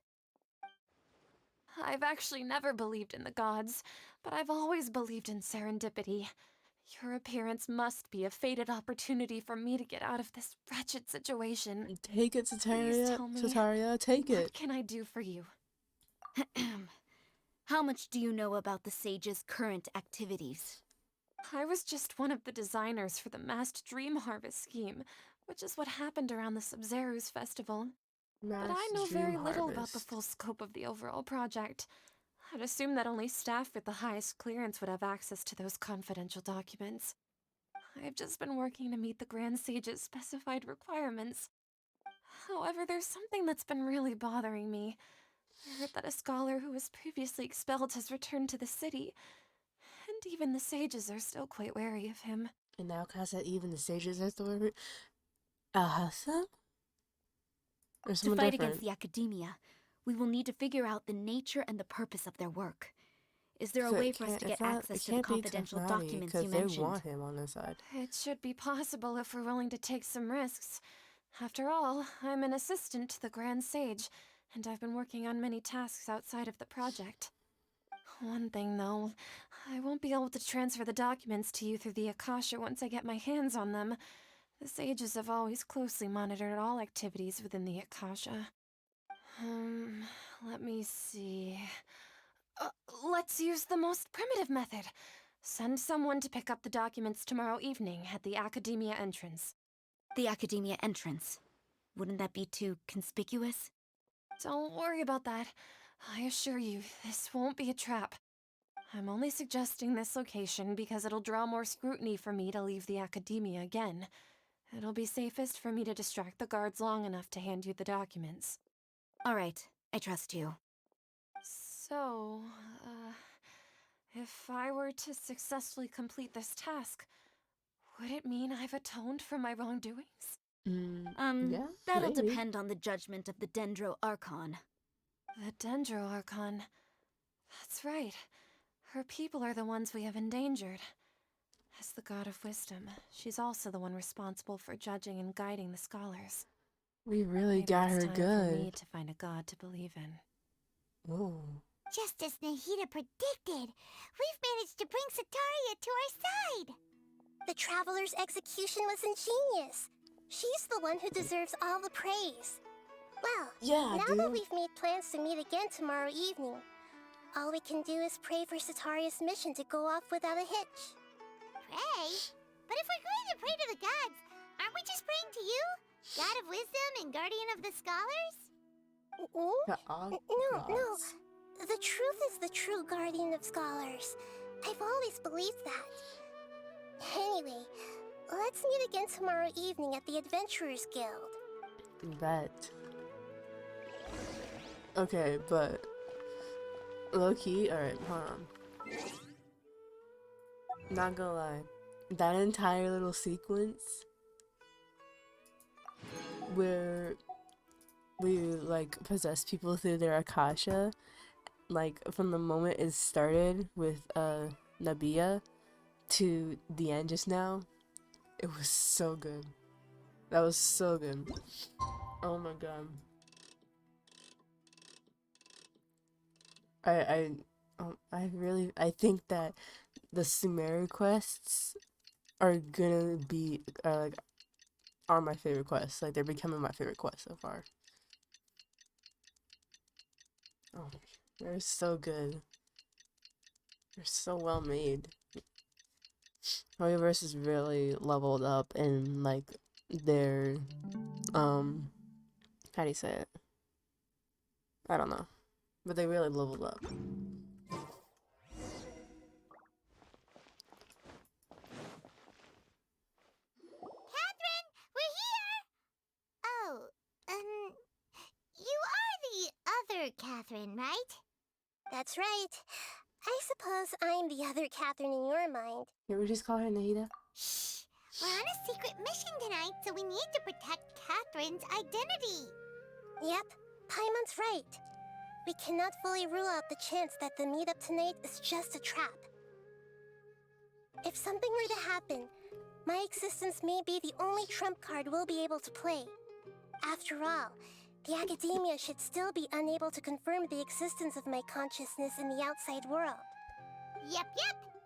I've actually never believed in the gods, but I've always believed in serendipity. Your appearance must be a fated opportunity for me to get out of this wretched situation. Take it, Please Sataria. tell me, Sataria, take what it. can I do for you? How much do you know about the sages' current activities? I was just one of the designers for the massed dream harvest scheme, which is what happened around the Sumeru's festival. But I know very little about the full scope of the overall project. I'd assume that only staff with the highest clearance would have access to those confidential documents. I've just been working to meet the Grand Sage's specified requirements. However, there's something that's been really bothering me. I heard that a scholar who was previously expelled has returned to the city, and even the sages are still quite wary of him. And now, Kaz said even the sages have to worry. Al-Hassam? Or To someone fight different? against the Academia, we will need to figure out the nature and the purpose of their work. Is there a So it way for us can't- to it's get not- access it to the can't be confidential Tefnani, documents you 'cause they mentioned? want him on their side. It should be possible if we're willing to take some risks. After all, I'm an assistant to the Grand Sage, and I've been working on many tasks outside of the project. One thing, though, I won't be able to transfer the documents to you through the Akasha once I get my hands on them. The sages have always closely monitored all activities within the Akasha. Let me see. Let's use the most primitive method. Send someone to pick up the documents tomorrow evening at the Academia entrance. The Academia entrance. Wouldn't that be too conspicuous? Don't worry about that. I assure you, this won't be a trap. I'm only suggesting this location because it'll draw more scrutiny for me to leave the Academia again. It'll be safest for me to distract the guards long enough to hand you the documents. All right, I trust you. So, if I were to successfully complete this task, would it mean I've atoned for my wrongdoings? Yeah, That'll maybe. depend on the judgment of the Dendro Archon. The Dendro Archon. That's right. Her people are the ones we have endangered. As the god of wisdom, she's also the one responsible for judging and guiding the scholars. We really Maybe got it's her time for me good. to find a god to believe in. Ooh. Just as Nahida predicted, we've managed to bring Sataria to our side. The Traveler's execution was ingenious. She's the one who deserves all the praise. Well, Yeah, now dude. that we've made plans to meet again tomorrow evening, all we can do is pray for Sataria's mission to go off without a hitch. Pray? But if we're going to pray to the gods, aren't we just praying to you? God of wisdom and guardian of the scholars? No. The truth is the true guardian of scholars. I've always believed that. Anyway, let's meet again tomorrow evening at the Adventurers Guild. Bet. Okay, but low-key, alright, hold on. Not gonna lie. That entire little sequence where we like possess people through their Akasha, like from the moment it started with Nabia to the end just now, it was so good. That was so good. Oh my god. I think that the Sumeru quests are gonna be are my favorite quests. Like they're becoming my favorite quests so far. Oh, they're so good. They're so well made. Hoyoverse is really leveled up in like their how do you say it? I don't know. But they really leveled up. Catherine, we're here! Oh, you are the other Catherine, right? That's right. I suppose I'm the other Catherine in your mind. Can we just call her Nahida? Shh! We're on a secret mission tonight, so we need to protect Catherine's identity. Yep, Paimon's right. We cannot fully rule out the chance that the meetup tonight is just a trap. If something were to happen, my existence may be the only trump card we'll be able to play. After all, the academia should still be unable to confirm the existence of my consciousness in the outside world. Yep,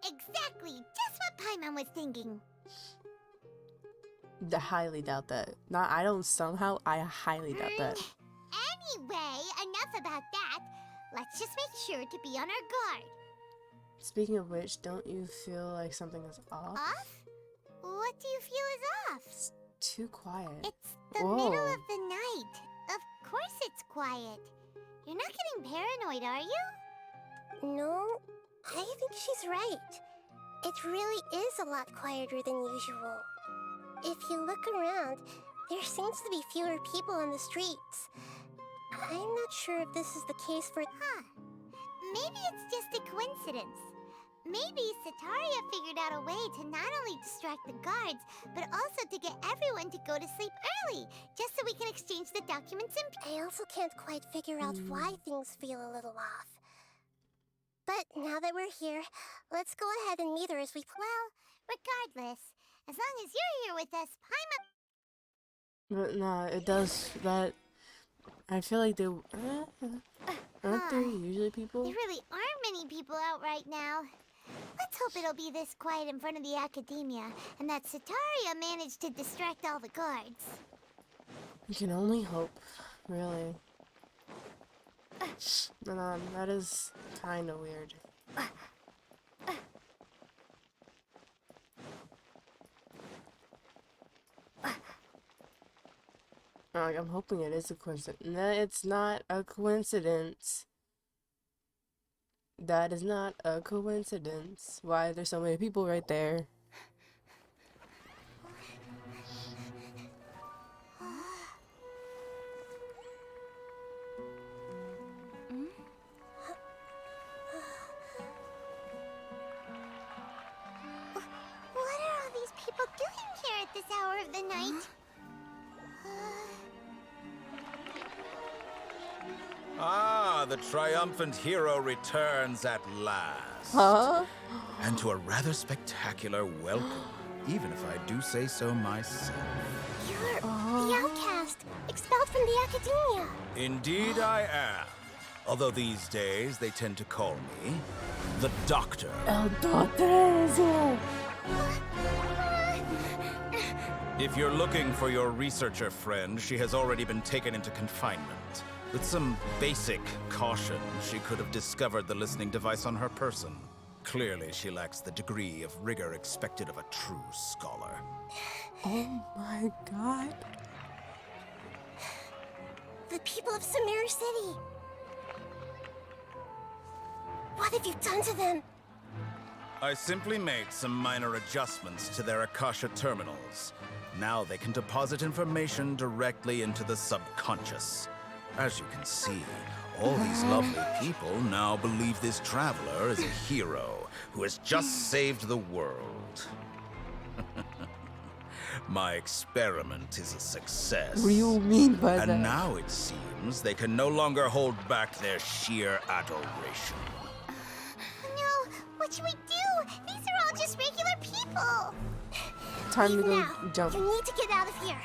exactly. Just what Paimon was thinking. I highly doubt that. I highly doubt that. Anyway, enough about that. Let's just make sure to be on our guard. Speaking of which, don't you feel like something is off? Off? What do you feel is off? It's too quiet. It's the Whoa. middle of the night. Of course it's quiet. You're not getting paranoid, are you? No, I think she's right. It really is a lot quieter than usual. If you look around, there seems to be fewer people on the streets. I'm not sure if this is the case for... Maybe it's just a coincidence. Maybe Sataria figured out a way to not only distract the guards, but also to get everyone to go to sleep early, just so we can exchange the documents in... I also can't quite figure out why things feel a little off. But now that we're here, let's go ahead and meet her as we... Well, regardless, as long as you're here with us, Paimon... But nah, it does that. I feel like they aren't there usually people? There really aren't many people out right now. Let's hope it'll be this quiet in front of the academia, and that Sataria managed to distract all the guards. You can only hope, really. No, that is kind of weird. Like, I'm hoping it is a coincidence. No, it's not a coincidence. That is not a coincidence. Why there's so many people right there? What are all these people doing here at this hour of the night? Ah, the triumphant hero returns at last. Huh? And to a rather spectacular welcome, even if I do say so myself. You're the outcast, expelled from the academia. Indeed I am. Although these days they tend to call me the Doctor. El Doctor is here. If you're looking for your researcher friend, she has already been taken into confinement. With some basic caution, she could have discovered the listening device on her person. Clearly, she lacks the degree of rigor expected of a true scholar. Oh my god. The people of Sumeru City. What have you done to them? I simply made some minor adjustments to their Akasha terminals. Now they can deposit information directly into the subconscious. As you can see, all these lovely people now believe this traveler is a hero who has just saved the world. My experiment is a success. What do you mean by that? And now it seems they can no longer hold back their sheer adoration. No, what should we do? These are all just regular people. Time to go Now, jump. you need to get out of here.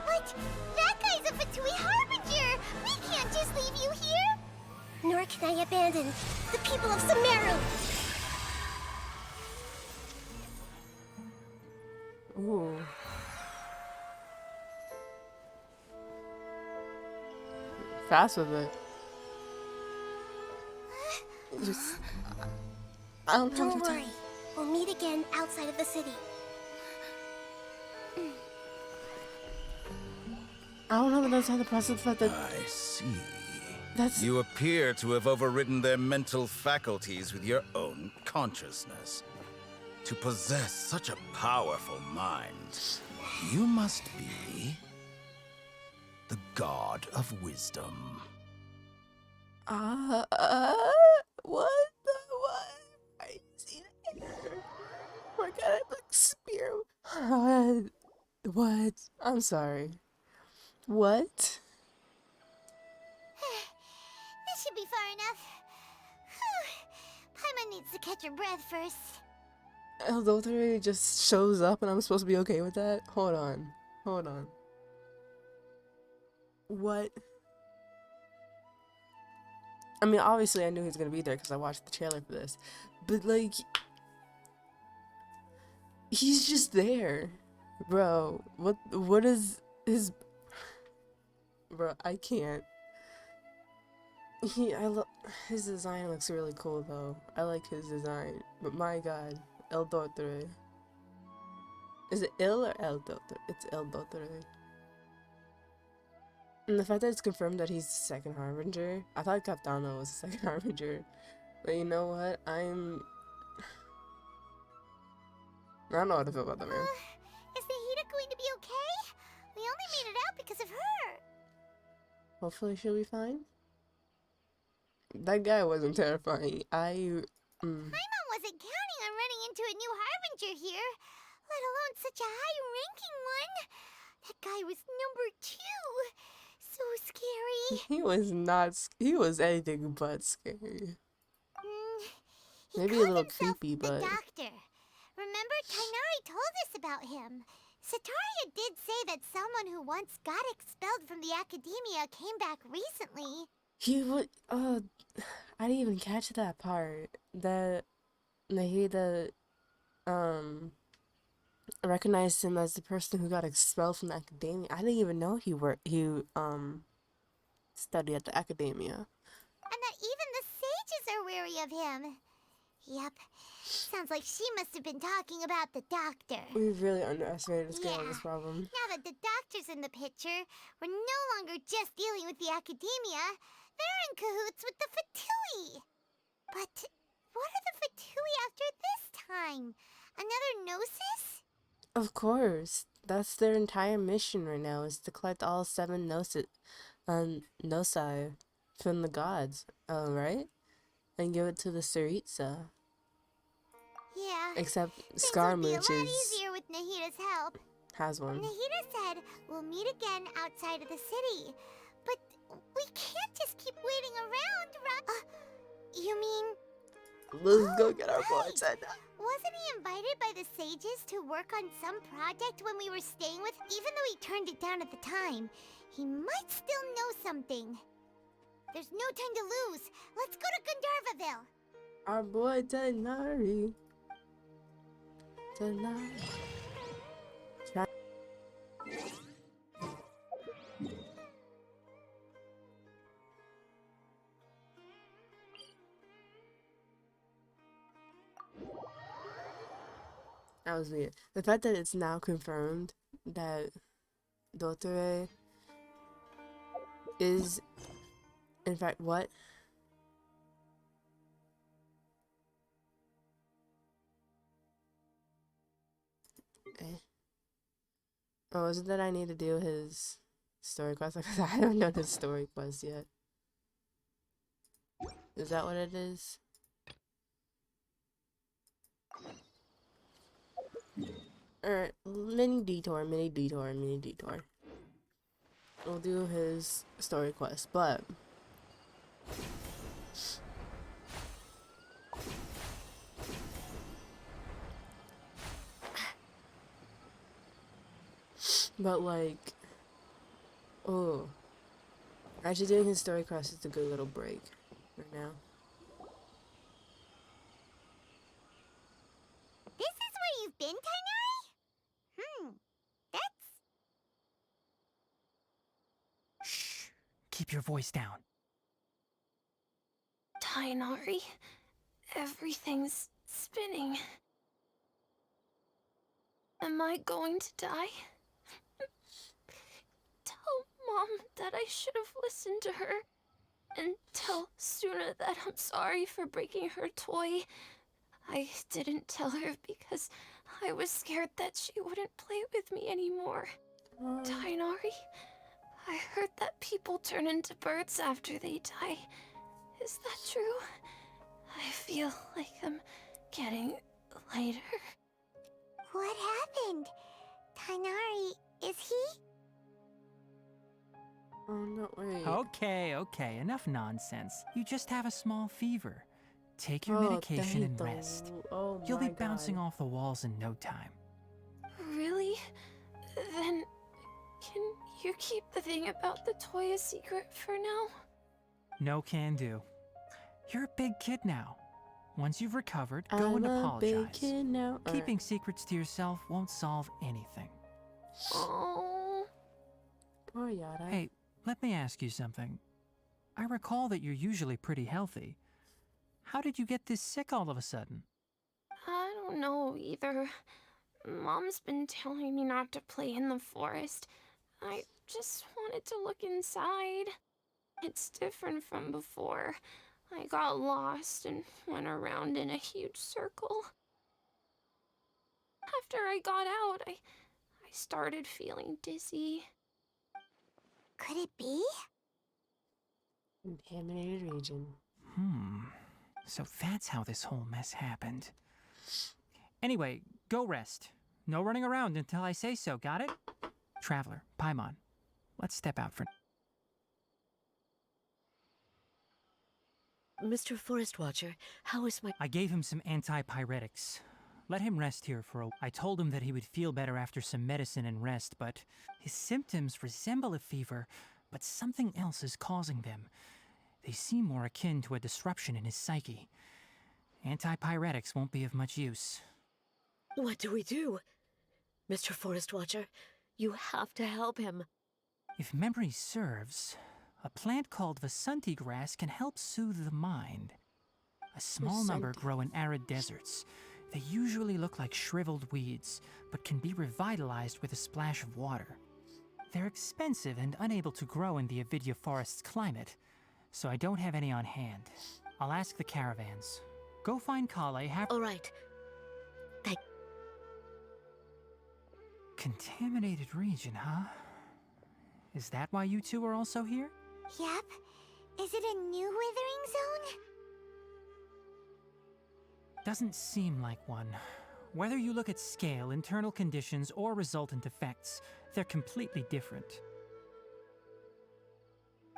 What? That guy's a Fatui Harbinger. We can't just leave you here. Nor can I abandon the people of Sumeru. Ooh. Fast with it. Just, I don't know. Don't worry. We'll meet again outside of the city. I don't know, but that's how the process that I see. that's You appear to have overridden their mental faculties with your own consciousness. To possess such a powerful mind, you must be the god of wisdom. what the what? I see it. Why can't I look spear? What? I'm sorry. What? This should be far enough. Paimon needs to catch her breath first. El Doctor just shows up and I'm supposed to be okay with that? Hold on. Hold on. What? I mean, obviously I knew he was gonna be there because I watched the trailer for this. But, like, he's just there. Bro, what is his... Bro, I can't. His design looks really cool, though. I like his design. But my god, El Doctor. Is it Il or El Doctor? It's El Doctor. And the fact that it's confirmed that he's the second Harbinger. I thought Capitano was the second Harbinger. But you know what? I don't know how to feel about that, man. Is Nahida going to be okay? We only made it out because of her. Hopefully she'll be fine. That guy wasn't terrifying. Paimon wasn't counting on running into a new Harbinger here, let alone such a high-ranking one. That guy was number 2. So scary. He was not. He was anything but scary. He Maybe a called little himself creepy, the but Doctor. Remember, Tainari told us about him. Sataria did say that someone who once got expelled from the academia came back recently. he would. I didn't even catch that part. That Nahida recognized him as the person who got expelled from the academia. I didn't even know he studied at the academia. And that even the sages are wary of him. Yep. Sounds like she must have been talking about the Doctor. We really underestimated the scale of Yeah. this problem. Now that the Doctor's in the picture, we're no longer just dealing with the academia. They're in cahoots with the Fatui. But what are the Fatui after this time? Another Gnosis? Of course, that's their entire mission right now, is to collect all 7 Gnosi from the gods, right? And give it to the Saritsa. Yeah. Except Things would be a Scarmouche lot easier with Nahida's help. has one. Nahida said we'll meet again outside of the city. But We can't just keep waiting around, right? You mean... Let's go get our right. boys at that. Wasn't he invited by the sages to work on some project when we were staying with? Even though he turned it down at the time, he might still know something. There's no time to lose. Let's go to Gandharvaville. Our boy Tenari. Tenari. That was weird. The fact that it's now confirmed that Dotore is, in fact, what? Okay. Oh, is it that I need to do his story quest? Because I haven't done his story quest yet. Is that what it is? Alright, mini detour. We'll do his story quest, but like, oh, actually doing his story quest is a good little break right now. This is where you've been, Tainari? That's... Shh. Keep your voice down. Tainari, everything's spinning. Am I going to die? Tell Mom that I should have listened to her. And tell Suna that I'm sorry for breaking her toy. I didn't tell her because I was scared that she wouldn't play with me anymore. Tainari, I heard that people turn into birds after they die. Is that true? I feel like I'm getting lighter. What happened? Tainari, is he? Oh no, wait. Okay, enough nonsense. You just have a small fever. Take your medication and rest. Oh You'll be my bouncing God. off the walls in no time. Really? Then can you keep the thing about the toy a secret for now? No can do. You're a big kid now. Once you've recovered, go I'm and a apologize. big kid now. Keeping secrets to yourself won't solve anything. Oh. Poor Yara. Hey, let me ask you something. I recall that you're usually pretty healthy. How did you get this sick all of a sudden? I don't know either. Mom's been telling me not to play in the forest. I just wanted to look inside. It's different from before. I got lost and went around in a huge circle. After I got out, I started feeling dizzy. Could it be? Contaminated region. So that's how this whole mess happened. Anyway, go rest. No running around until I say so, got it? Traveler, Paimon, let's step out for... Mr. Forest Watcher, how is my... I gave him some antipyretics. Let him rest here for a... I told him that he would feel better after some medicine and rest, but his symptoms resemble a fever, but something else is causing them. They seem more akin to a disruption in his psyche. Antipyretics won't be of much use. What do we do? Mr. Forest Watcher, you have to help him. If memory serves, a plant called Vasanti grass can help soothe the mind. A small number grow in arid deserts. They usually look like shriveled weeds, but can be revitalized with a splash of water. They're expensive and unable to grow in the Avidya forest's climate, so I don't have any on hand. I'll ask the caravans. Go find Kale, All right. Contaminated region, huh? Is that why you two are also here? Yep. Is it a new withering zone? Doesn't seem like one. Whether you look at scale, internal conditions, or resultant effects, they're completely different.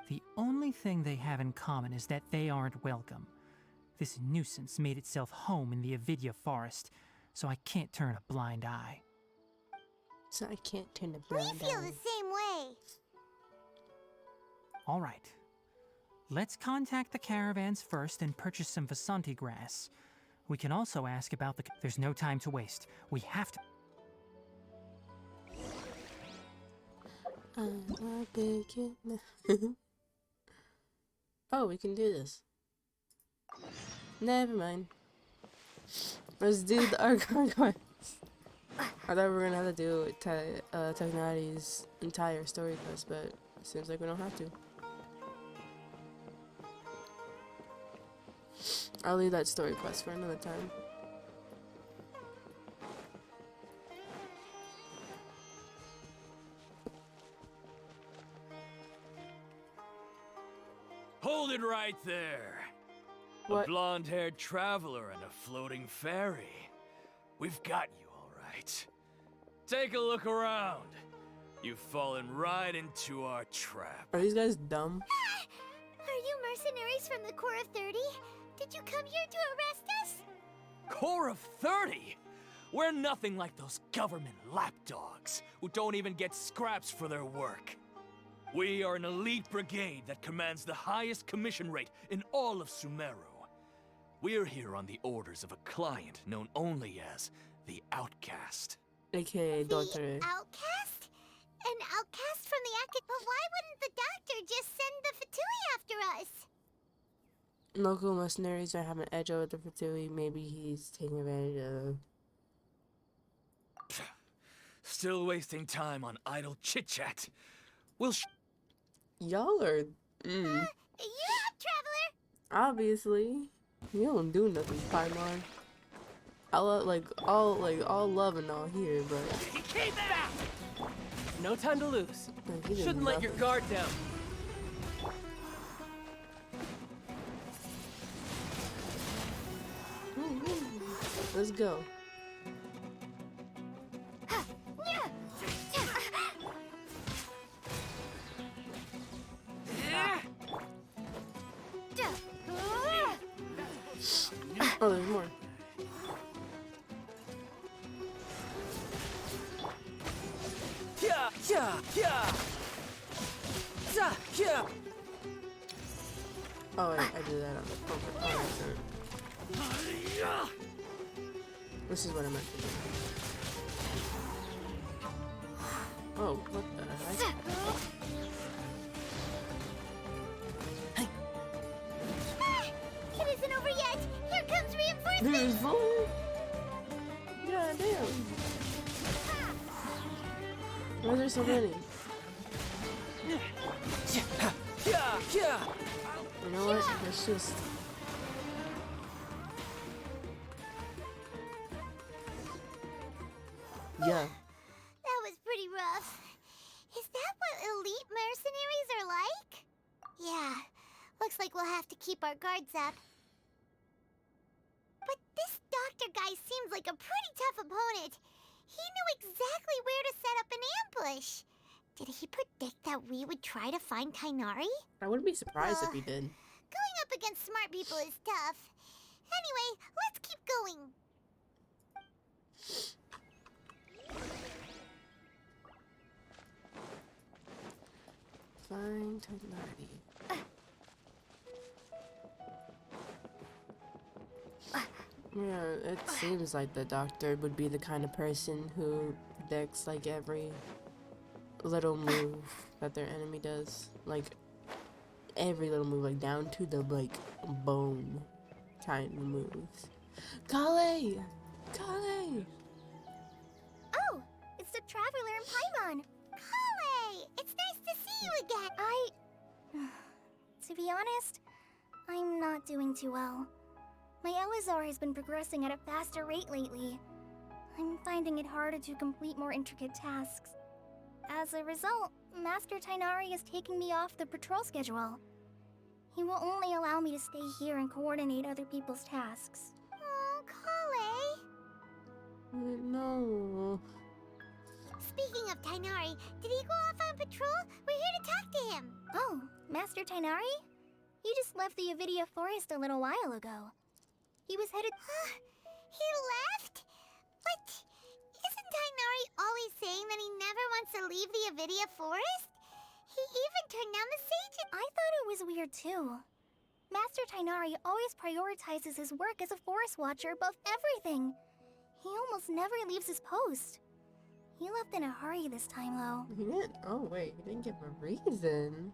The only thing they have in common is that they aren't welcome. This nuisance made itself home in the Avidya forest, so I can't turn a blind eye. So I can't turn the We blind feel eye. the same way. All right. Let's contact the caravans first and purchase some Vasanti grass. We can also ask about the... There's no time to waste. We have to... I'm a big Oh, we can do this. Never mind. Let's do the Archon quest. I thought we were gonna have to do Technati's entire story quest, but it seems like we don't have to. I'll leave that story quest for another time. Hold it right there. What? A blonde-haired traveler and a floating fairy. We've got you, all right. Take a look around. You've fallen right into our trap. Are these guys dumb? Are you mercenaries from the Corps of 30? Did you come here to arrest us? Corps of 30? We're nothing like those government lapdogs who don't even get scraps for their work. We are an elite brigade that commands the highest commission rate in all of Sumeru. We're here on the orders of a client known only as the Outcast. AKA Doctor. Outcast? An outcast from the But why wouldn't the doctor just send the Fatui after us? Local mercenaries are having an edge over the Fatui. Maybe he's taking advantage of... Still wasting time on idle chit-chat. We'll Y'all are... You're a traveler. Obviously. You don't do nothing, Paimon. All love and all here, but... Keep back! No time to lose. like, he did Shouldn't let your nothing. guard down. Let's go. Oh, there's more. Yeah, yeah, yeah. Yeah, yeah. Oh, wait, I did that on accident. This is what I meant to do. Oh, what the heck? It isn't over yet. Here comes reinforcements. There's fool. God damn. Why are there so many? Yeah, yeah. You know what? Let's just... Yeah. That was pretty rough. Is that what elite mercenaries are like? Yeah. Looks like we'll have to keep our guards up. But this doctor guy seems like a pretty tough opponent. He knew exactly where to set up an ambush. Did he predict that we would try to find Kainari? I wouldn't be surprised if he did. Going up against smart people is tough. Anyway, let's keep going. Find Kainari. Yeah, it seems like the doctor would be the kind of person who predicts like every little move that their enemy does. Like every little move, like down to the like bone kind of moves. Kale! Kale! Oh, it's the traveler in Paimon. Kale! It's nice to see you again. To be honest, I'm not doing too well. My Elazar has been progressing at a faster rate lately. I'm finding it harder to complete more intricate tasks. As a result, Master Tainari is taking me off the patrol schedule. He will only allow me to stay here and coordinate other people's tasks. Oh, Kale! No. Speaking of Tainari, did he go off on patrol? We're here to talk to him. Oh, Master Tainari? You just left the Avidia Forest a little while ago. He was headed... He left? But isn't Tainari always saying that he never wants to leave the Avidia Forest? He even turned down the sages. I thought it was weird too. Master Tainari always prioritizes his work as a forest watcher above everything. He almost never leaves his post. He left in a hurry this time, though. He didn't. Oh wait, he didn't give a reason.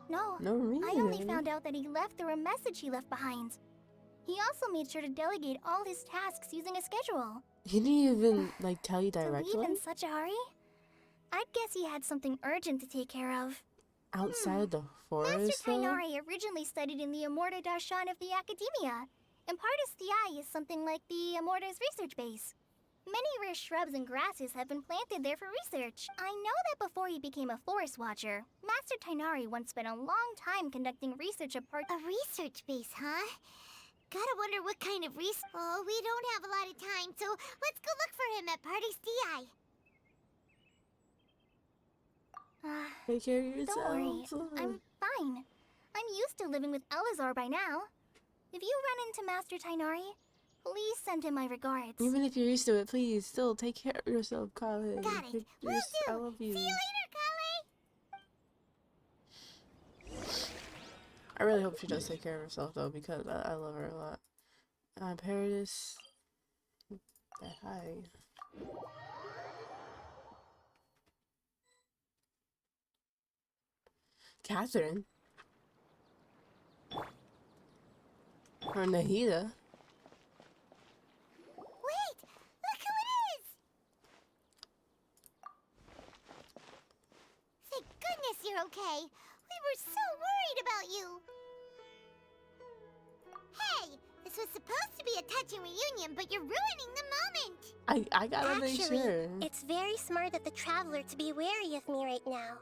No, No reason. I only found out that he left through a message he left behind. He also made sure to delegate all his tasks using a schedule. He didn't even like tell you To directly. leave in such a hurry? I'd guess he had something urgent to take care of. Outside the Master forest, though? Tainari originally studied in the Amorta Darshan of the Academia, and Partis Di is something like the Amorta's research base. Many rare shrubs and grasses have been planted there for research. I know that before he became a forest watcher, Master Tainari once spent a long time conducting research at A research base, huh? Gotta wonder what kind of research. Oh, we don't have a lot of time, so let's go look for him at Party's DI. Take care of yourself. Don't worry, I'm fine. I'm used to living with Elazar by now. If you run into Master Tainari, please send him my regards. Even if you're used to it, please still take care of yourself, Kale. Got it. Will do. I love you. See you later, Kale. I really hope she does take care of herself though, because I love her a lot. Paradis. Hi. Catherine. Or Nahida. Wait! Look who it is! Thank goodness you're okay. We were so worried about you. Hey! This was supposed to be a touching reunion, but you're ruining the moment! I gotta make sure. It's very smart of the traveler to be wary of me right now.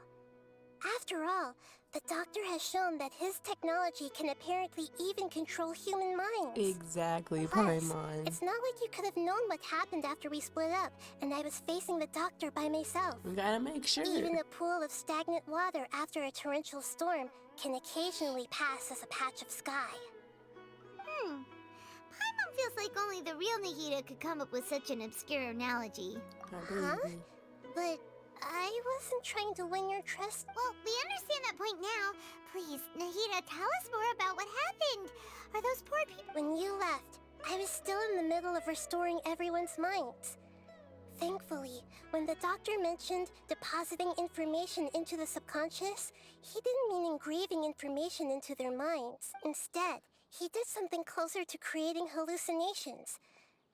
After all, the doctor has shown that his technology can apparently even control human minds. Exactly, Plus, Paimon. it's not like you could have known what happened after we split up, and I was facing the doctor by myself. We gotta make sure. Even a pool of stagnant water after a torrential storm can occasionally pass as a patch of sky. Paimon feels like only the real Nahida could come up with such an obscure analogy. Huh? But I wasn't trying to win your trust. Well, we understand that point now. Please, Nahida, tell us more about what happened. Are those poor people... When you left, I was still in the middle of restoring everyone's minds. Thankfully, when the doctor mentioned depositing information into the subconscious, he didn't mean engraving information into their minds. Instead, he did something closer to creating hallucinations.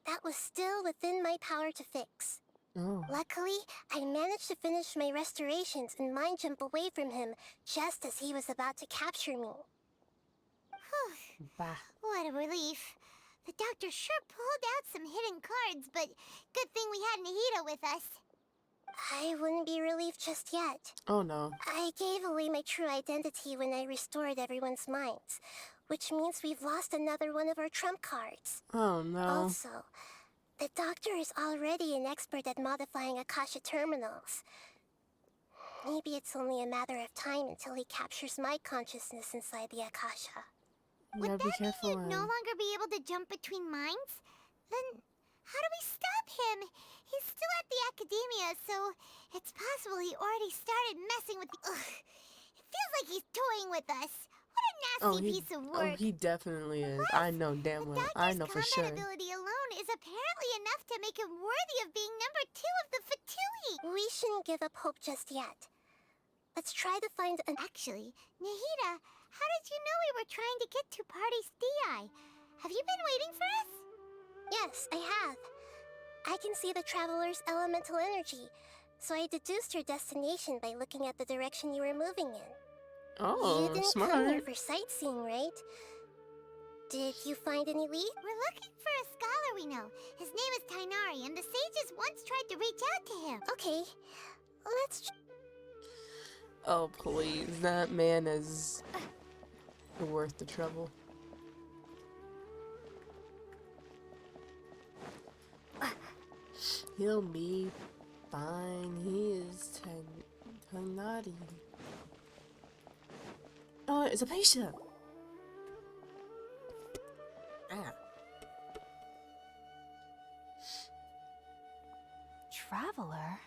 That was still within my power to fix. Oh. Luckily, I managed to finish my restorations and mind jump away from him just as he was about to capture me. Bah. What a relief. The doctor sure pulled out some hidden cards, but good thing we had Nahida with us. I wouldn't be relieved just yet. Oh no. I gave away my true identity when I restored everyone's minds, which means we've lost another one of our trump cards. Oh no. Also, the doctor is already an expert at modifying Akasha terminals. Maybe it's only a matter of time until he captures my consciousness inside the Akasha. You gotta be careful. You'd no longer be able to jump between minds? Then how do we stop him? He's still at the Academia, so it's possible he already started messing with the... Ugh. It feels like he's toying with us. What a nasty piece of work. Oh, he definitely is. I know damn well. I know for sure. Ability alone is apparently enough to make him worthy of being number 2 of the Fatui. We shouldn't give up hope just yet. Let's try to find an... Actually, Nahida, how did you know we were trying to get to Party's DI? Have you been waiting for us? Yes, I have. I can see the traveler's elemental energy, so I deduced your destination by looking at the direction you were moving in. Oh, you didn't smart. come here for sightseeing, right? Did you find any lead? We're looking for a scholar we know. His name is Tainari, and the sages once tried to reach out to him. Okay, let's... Oh, please. That man is worth the trouble. He'll be fine. He is Tainari. Oh, it's a patient. Ah. Traveler?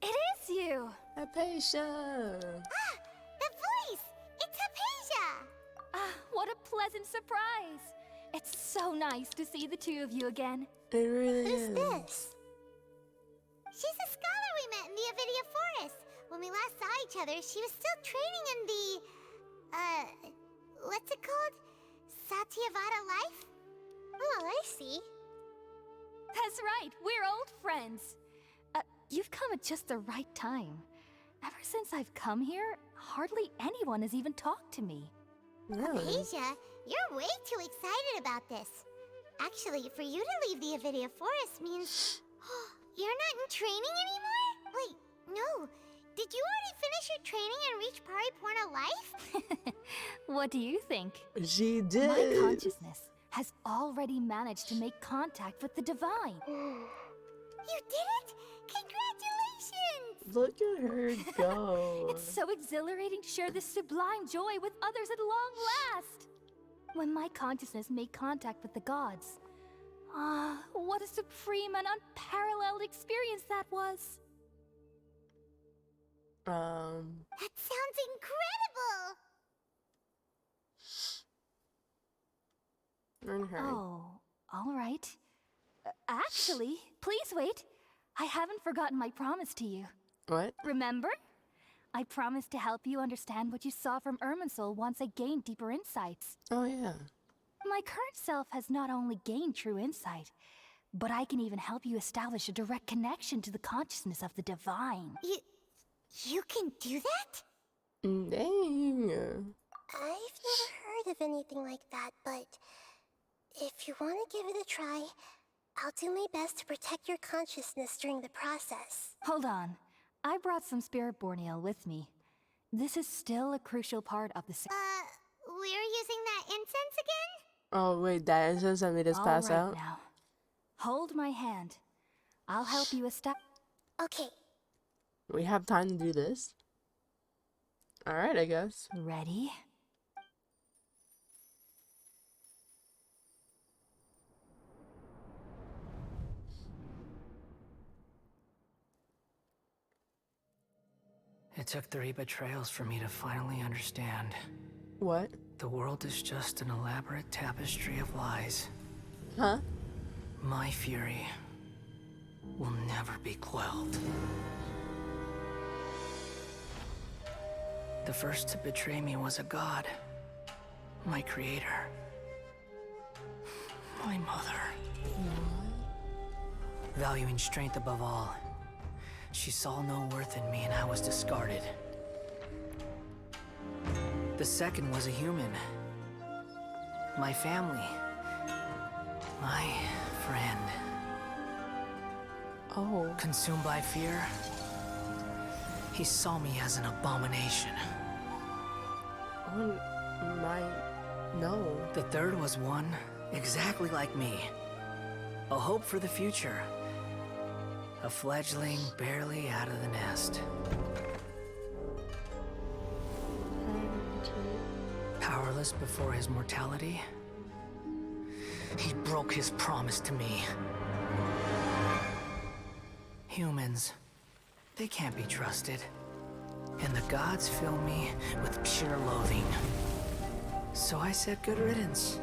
It is you! Hypatia! Ah, the voice! It's Hypatia! Ah, what a pleasant surprise! It's so nice to see the two of you again. It really Who's is. this? She's a scholar we met in the Avidia Forest. When we last saw each other, she was still training in the... what's it called? Satyavada life? Oh, I see. That's right, we're old friends. You've come at just the right time. Ever since I've come here, hardly anyone has even talked to me. Really? Hypatia, you're way too excited about this. Actually, for you to leave the Avidia Forest means... you're not in training anymore? Wait, no. Did you already finish your training and reach Pariporna life? What do you think? She did. My consciousness has already managed to make contact with the divine. You did it? Congratulations! Look at her go. It's so exhilarating to share this sublime joy with others at long last. When my consciousness made contact with the gods, what a supreme and unparalleled experience that was. That sounds incredible! Oh, all right. Actually, please wait. I haven't forgotten my promise to you. What? Remember? I promised to help you understand what you saw from Irminsul once I gained deeper insights. Oh, yeah. My current self has not only gained true insight, but I can even help you establish a direct connection to the consciousness of the divine. You can do that? Dang. I've never heard of anything like that, but if you want to give it a try, I'll do my best to protect your consciousness during the process. Hold on. I brought some spirit borneal with me. This is still a crucial part of the... We're using that incense again? Oh, wait, that incense that made us pass All right out? now. Hold my hand. I'll help you establish... Okay. We have time to do this? Alright, I guess. Ready? It took 3 betrayals for me to finally understand. What? The world is just an elaborate tapestry of lies. Huh? My fury will never be quelled. The first to betray me was a god. My creator. My mother. Valuing strength above all, she saw no worth in me and I was discarded. The second was a human. My family. My friend. Oh. Consumed by fear, he saw me as an abomination. Oh my... No. The third was one exactly like me. A hope for the future. A fledgling barely out of the nest. Powerless before his mortality, he broke his promise to me. Humans, they can't be trusted. And the gods fill me with pure loathing. So I said good riddance.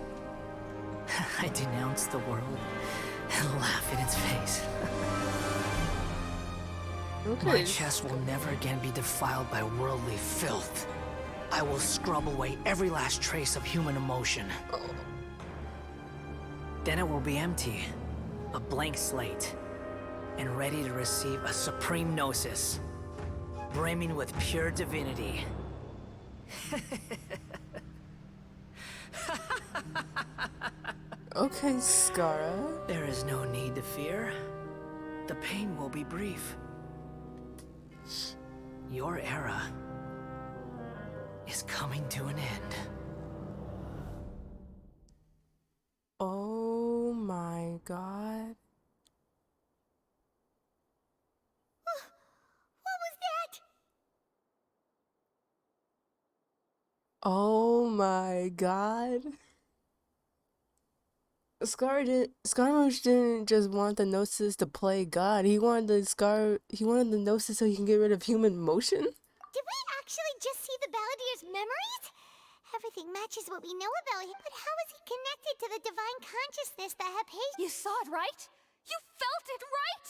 I denounced the world and laugh in its face. Okay. My chest will never again be defiled by worldly filth. I will scrub away every last trace of human emotion. Then it will be empty, a blank slate, and ready to receive a supreme gnosis, brimming with pure divinity. Okay, Scara. There is no need to fear. The pain will be brief. Your era is coming to an end. Oh my god. What was that? my god. Scaramouche didn't just want the Gnosis to play God. He wanted the Gnosis so he can get rid of human motion? Did we actually just see the Balladier's memories? Everything matches what we know about him, but how is he connected to the divine consciousness that Hypatia— You saw it, right? You felt it, right?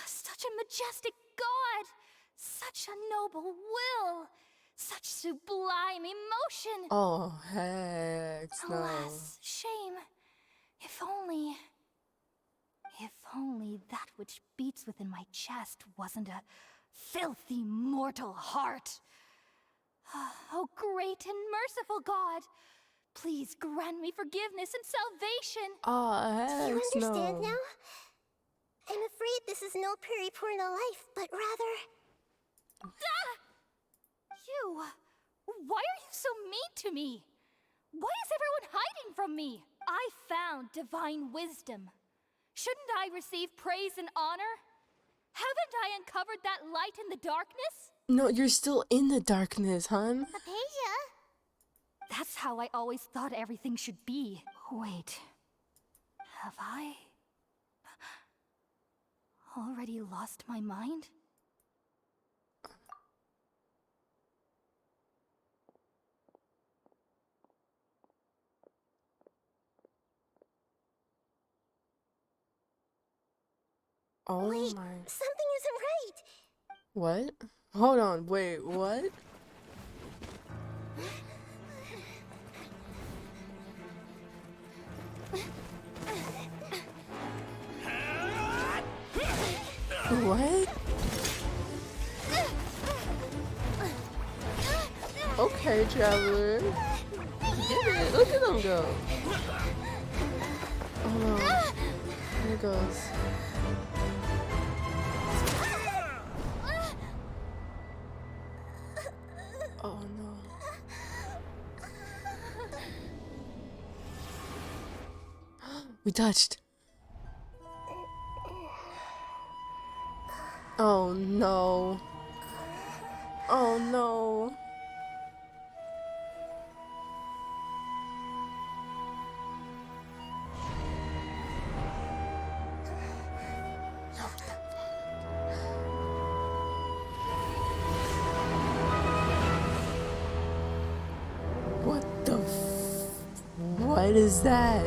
Such a majestic god! Such a noble will! Such sublime emotion! Oh, heck no. Alas, shame. If only that which beats within my chest wasn't a filthy mortal heart. Oh, great and merciful God, please grant me forgiveness and salvation. Oh, heck You understand no. now? I'm afraid this is no Puripurna life, but rather... You! Why are you so mean to me? Why is everyone hiding from me? I found divine wisdom. Shouldn't I receive praise and honor? Haven't I uncovered that light in the darkness? No, you're still in the darkness, hon. Hypatia? That's how I always thought everything should be. Wait. Have I already lost my mind? Oh Wait, my. something isn't right. What? Hold on, wait, what? What? Okay, Traveler. Get it. Look at them go. Oh no. Here it goes. Oh no. We touched. Oh no. Oh no. What the What is that?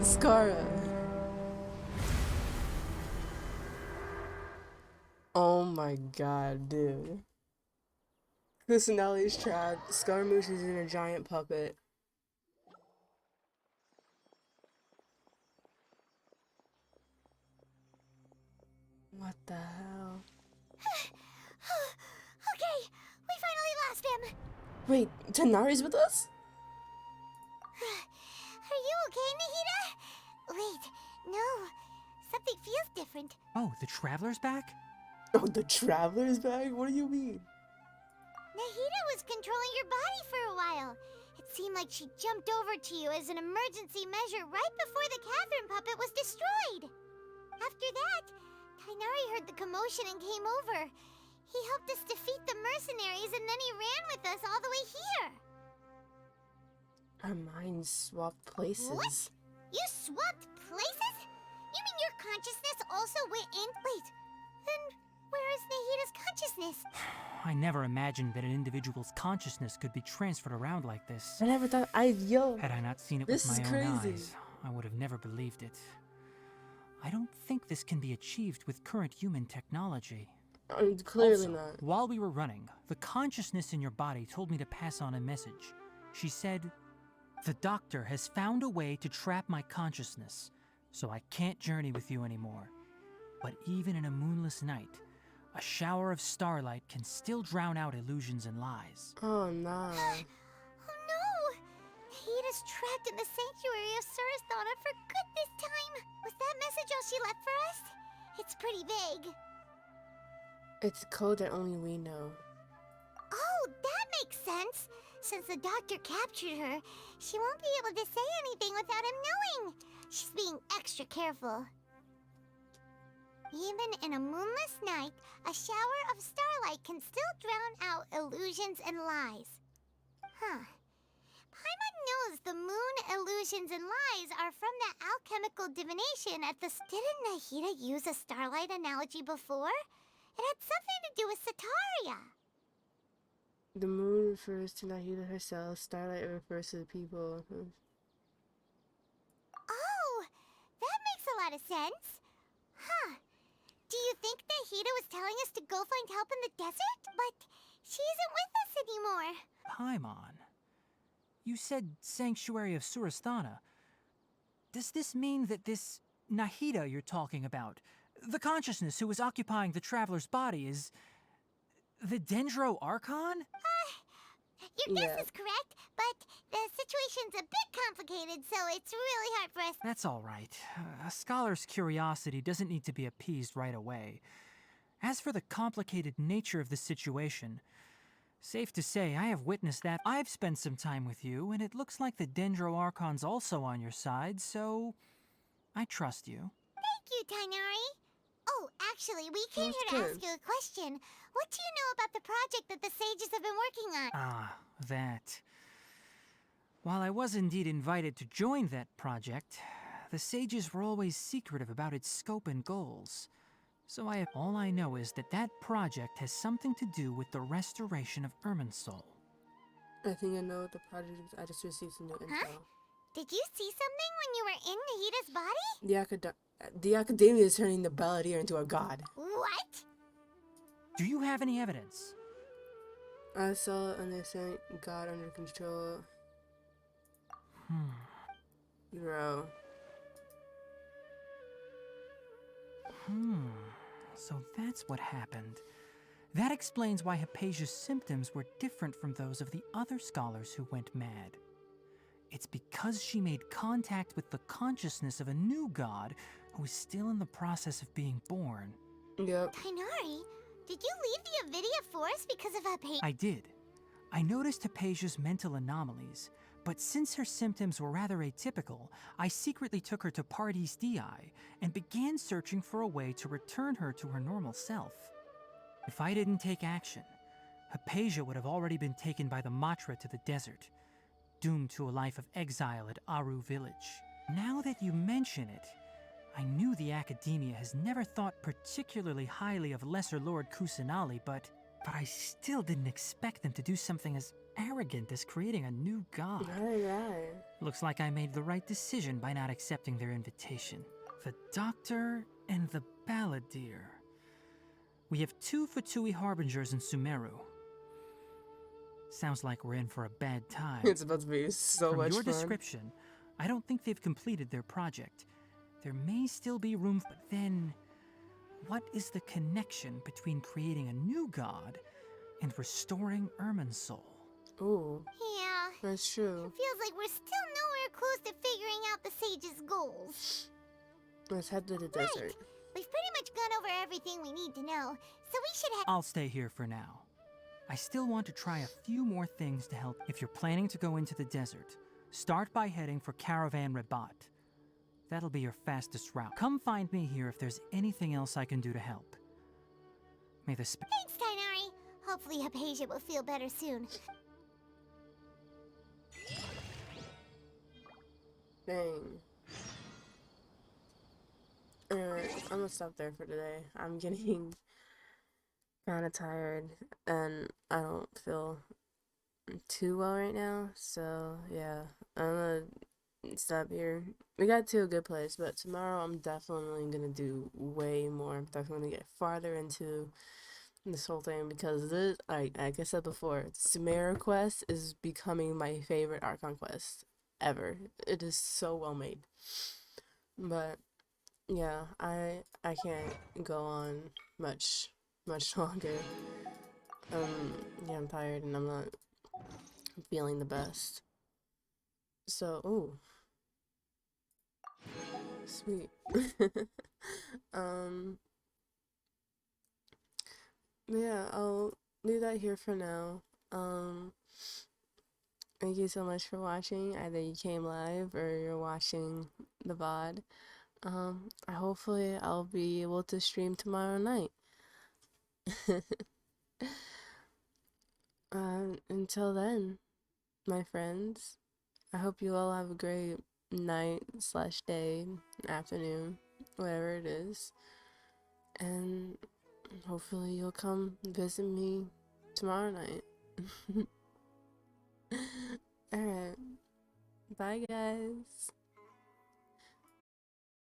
Scara. Oh my god, dude. Kusanali's trapped. Scaramouche is in a giant puppet. What the hell? Okay, we finally lost him. Wait, Tanari's with us? Are you okay, Nahida? Wait, no. Something feels different. Oh, the Traveler's back? Oh, the Traveler's bag? What do you mean? Nahida was controlling your body for a while. It seemed like she jumped over to you as an emergency measure right before the Catherine puppet was destroyed. After that, Tainari heard the commotion and came over. He helped us defeat the mercenaries and then he ran with us all the way here. Our minds swapped places. What? You swapped places? You mean your consciousness also went in? Wait, then where is Nahida's consciousness? I never imagined that an individual's consciousness could be transferred around like this. I never thought Had I not seen it with this my is own crazy. eyes, I would have never believed it. I don't think this can be achieved with current human technology. Clearly Also, not. while we were running, the consciousness in your body told me to pass on a message. She said, "The doctor has found a way to trap my consciousness, so I can't journey with you anymore. But even in a moonless night, a shower of starlight can still drown out illusions and lies." Oh no. Oh no! Nahida's trapped in the sanctuary of Surathana for good this time. Was that message all she left for us? It's pretty vague. It's code that only we know. Oh, that makes sense. Since the doctor captured her, she won't be able to say anything without him knowing. She's being extra careful. Even in a moonless night, a shower of starlight can still drown out illusions and lies. Huh. Paimon knows the moon illusions and lies are from the alchemical divination at the... Didn't Nahida use a starlight analogy before? It had something to do with Sataria. The moon refers to Nahida herself. Starlight refers to the people. Oh, that makes a lot of sense. Huh. Do you think Nahida was telling us to go find help in the desert? But she isn't with us anymore. Paimon, you said Sanctuary of Surasthana. Does this mean that this Nahida you're talking about, the consciousness who was occupying the traveler's body, is the Dendro Archon? Your guess is correct, but the situation's a bit complicated, so it's really hard for us. That's all right. A scholar's curiosity doesn't need to be appeased right away. As for the complicated nature of the situation, safe to say I have witnessed that. I've spent some time with you, and it looks like the Dendro Archon's also on your side, so I trust you. Thank you, Tainari. Oh, actually, we came here to ask you a question. What do you know about the project that the sages have been working on? Ah, that. While I was indeed invited to join that project, the sages were always secretive about its scope and goals. So all I know is that that project has something to do with the restoration of Irminsul. I think I know what the project is. I just received some new info. Huh? Did you see something when you were in Nahida's body? The Academia is turning the Balladeer into a god. What? Do you have any evidence? I saw an innocent god under control. Bro. So that's what happened. That explains why Hypatia's symptoms were different from those of the other scholars who went mad. It's because she made contact with the consciousness of a new god who is still in the process of being born. Yep. Tainari, did you leave the Avidia Forest because of Hypatia? I did. I noticed Hypatia's mental anomalies, but since her symptoms were rather atypical, I secretly took her to Pardes Dii and began searching for a way to return her to her normal self. If I didn't take action, Hypatia would have already been taken by the Matra to the desert, doomed to a life of exile at Aru village. Now that you mention it, I knew the Academia has never thought particularly highly of Lesser Lord Kusanali, but I still didn't expect them to do something as arrogant as creating a new god. Right. Looks like I made the right decision by not accepting their invitation. The Doctor and the Balladeer. We have 2 Fatui Harbingers in Sumeru. Sounds like we're in for a bad time. It's about to be so much fun. From your description, I don't think they've completed their project. There may still be room, but then what is the connection between creating a new god and restoring Irminsul? Ooh. Yeah. That's true. It feels like we're still nowhere close to figuring out the sage's goals. Let's head to the desert. Right. We've pretty much gone over everything we need to know, so we should head. I'll stay here for now. I still want to try a few more things to help. If you're planning to go into the desert, start by heading for Caravan Rabat. That'll be your fastest route. Come find me here if there's anything else I can do to help. May the Thanks, Tainari. Hopefully Hypatia will feel better soon. Dang. Alright, I'm gonna stop there for today. I'm getting kind of tired and I don't feel too well right now, so yeah, I'm gonna stop here. We got to a good place, but tomorrow I'm definitely gonna do way more. I'm definitely gonna get farther into this whole thing because this, like I said before, Sumeru quest is becoming my favorite Archon quest ever. It is so well made. But yeah, I can't go on much longer. Yeah, I'm tired and I'm not feeling the best. So, ooh. Sweet. Yeah, I'll leave that here for now. Thank you so much for watching. Either you came live or you're watching the VOD. Hopefully I'll be able to stream tomorrow night. Until then, my friends, I hope you all have a great night slash day, afternoon, whatever it is. And hopefully you'll come visit me tomorrow night. Alright. Bye, guys.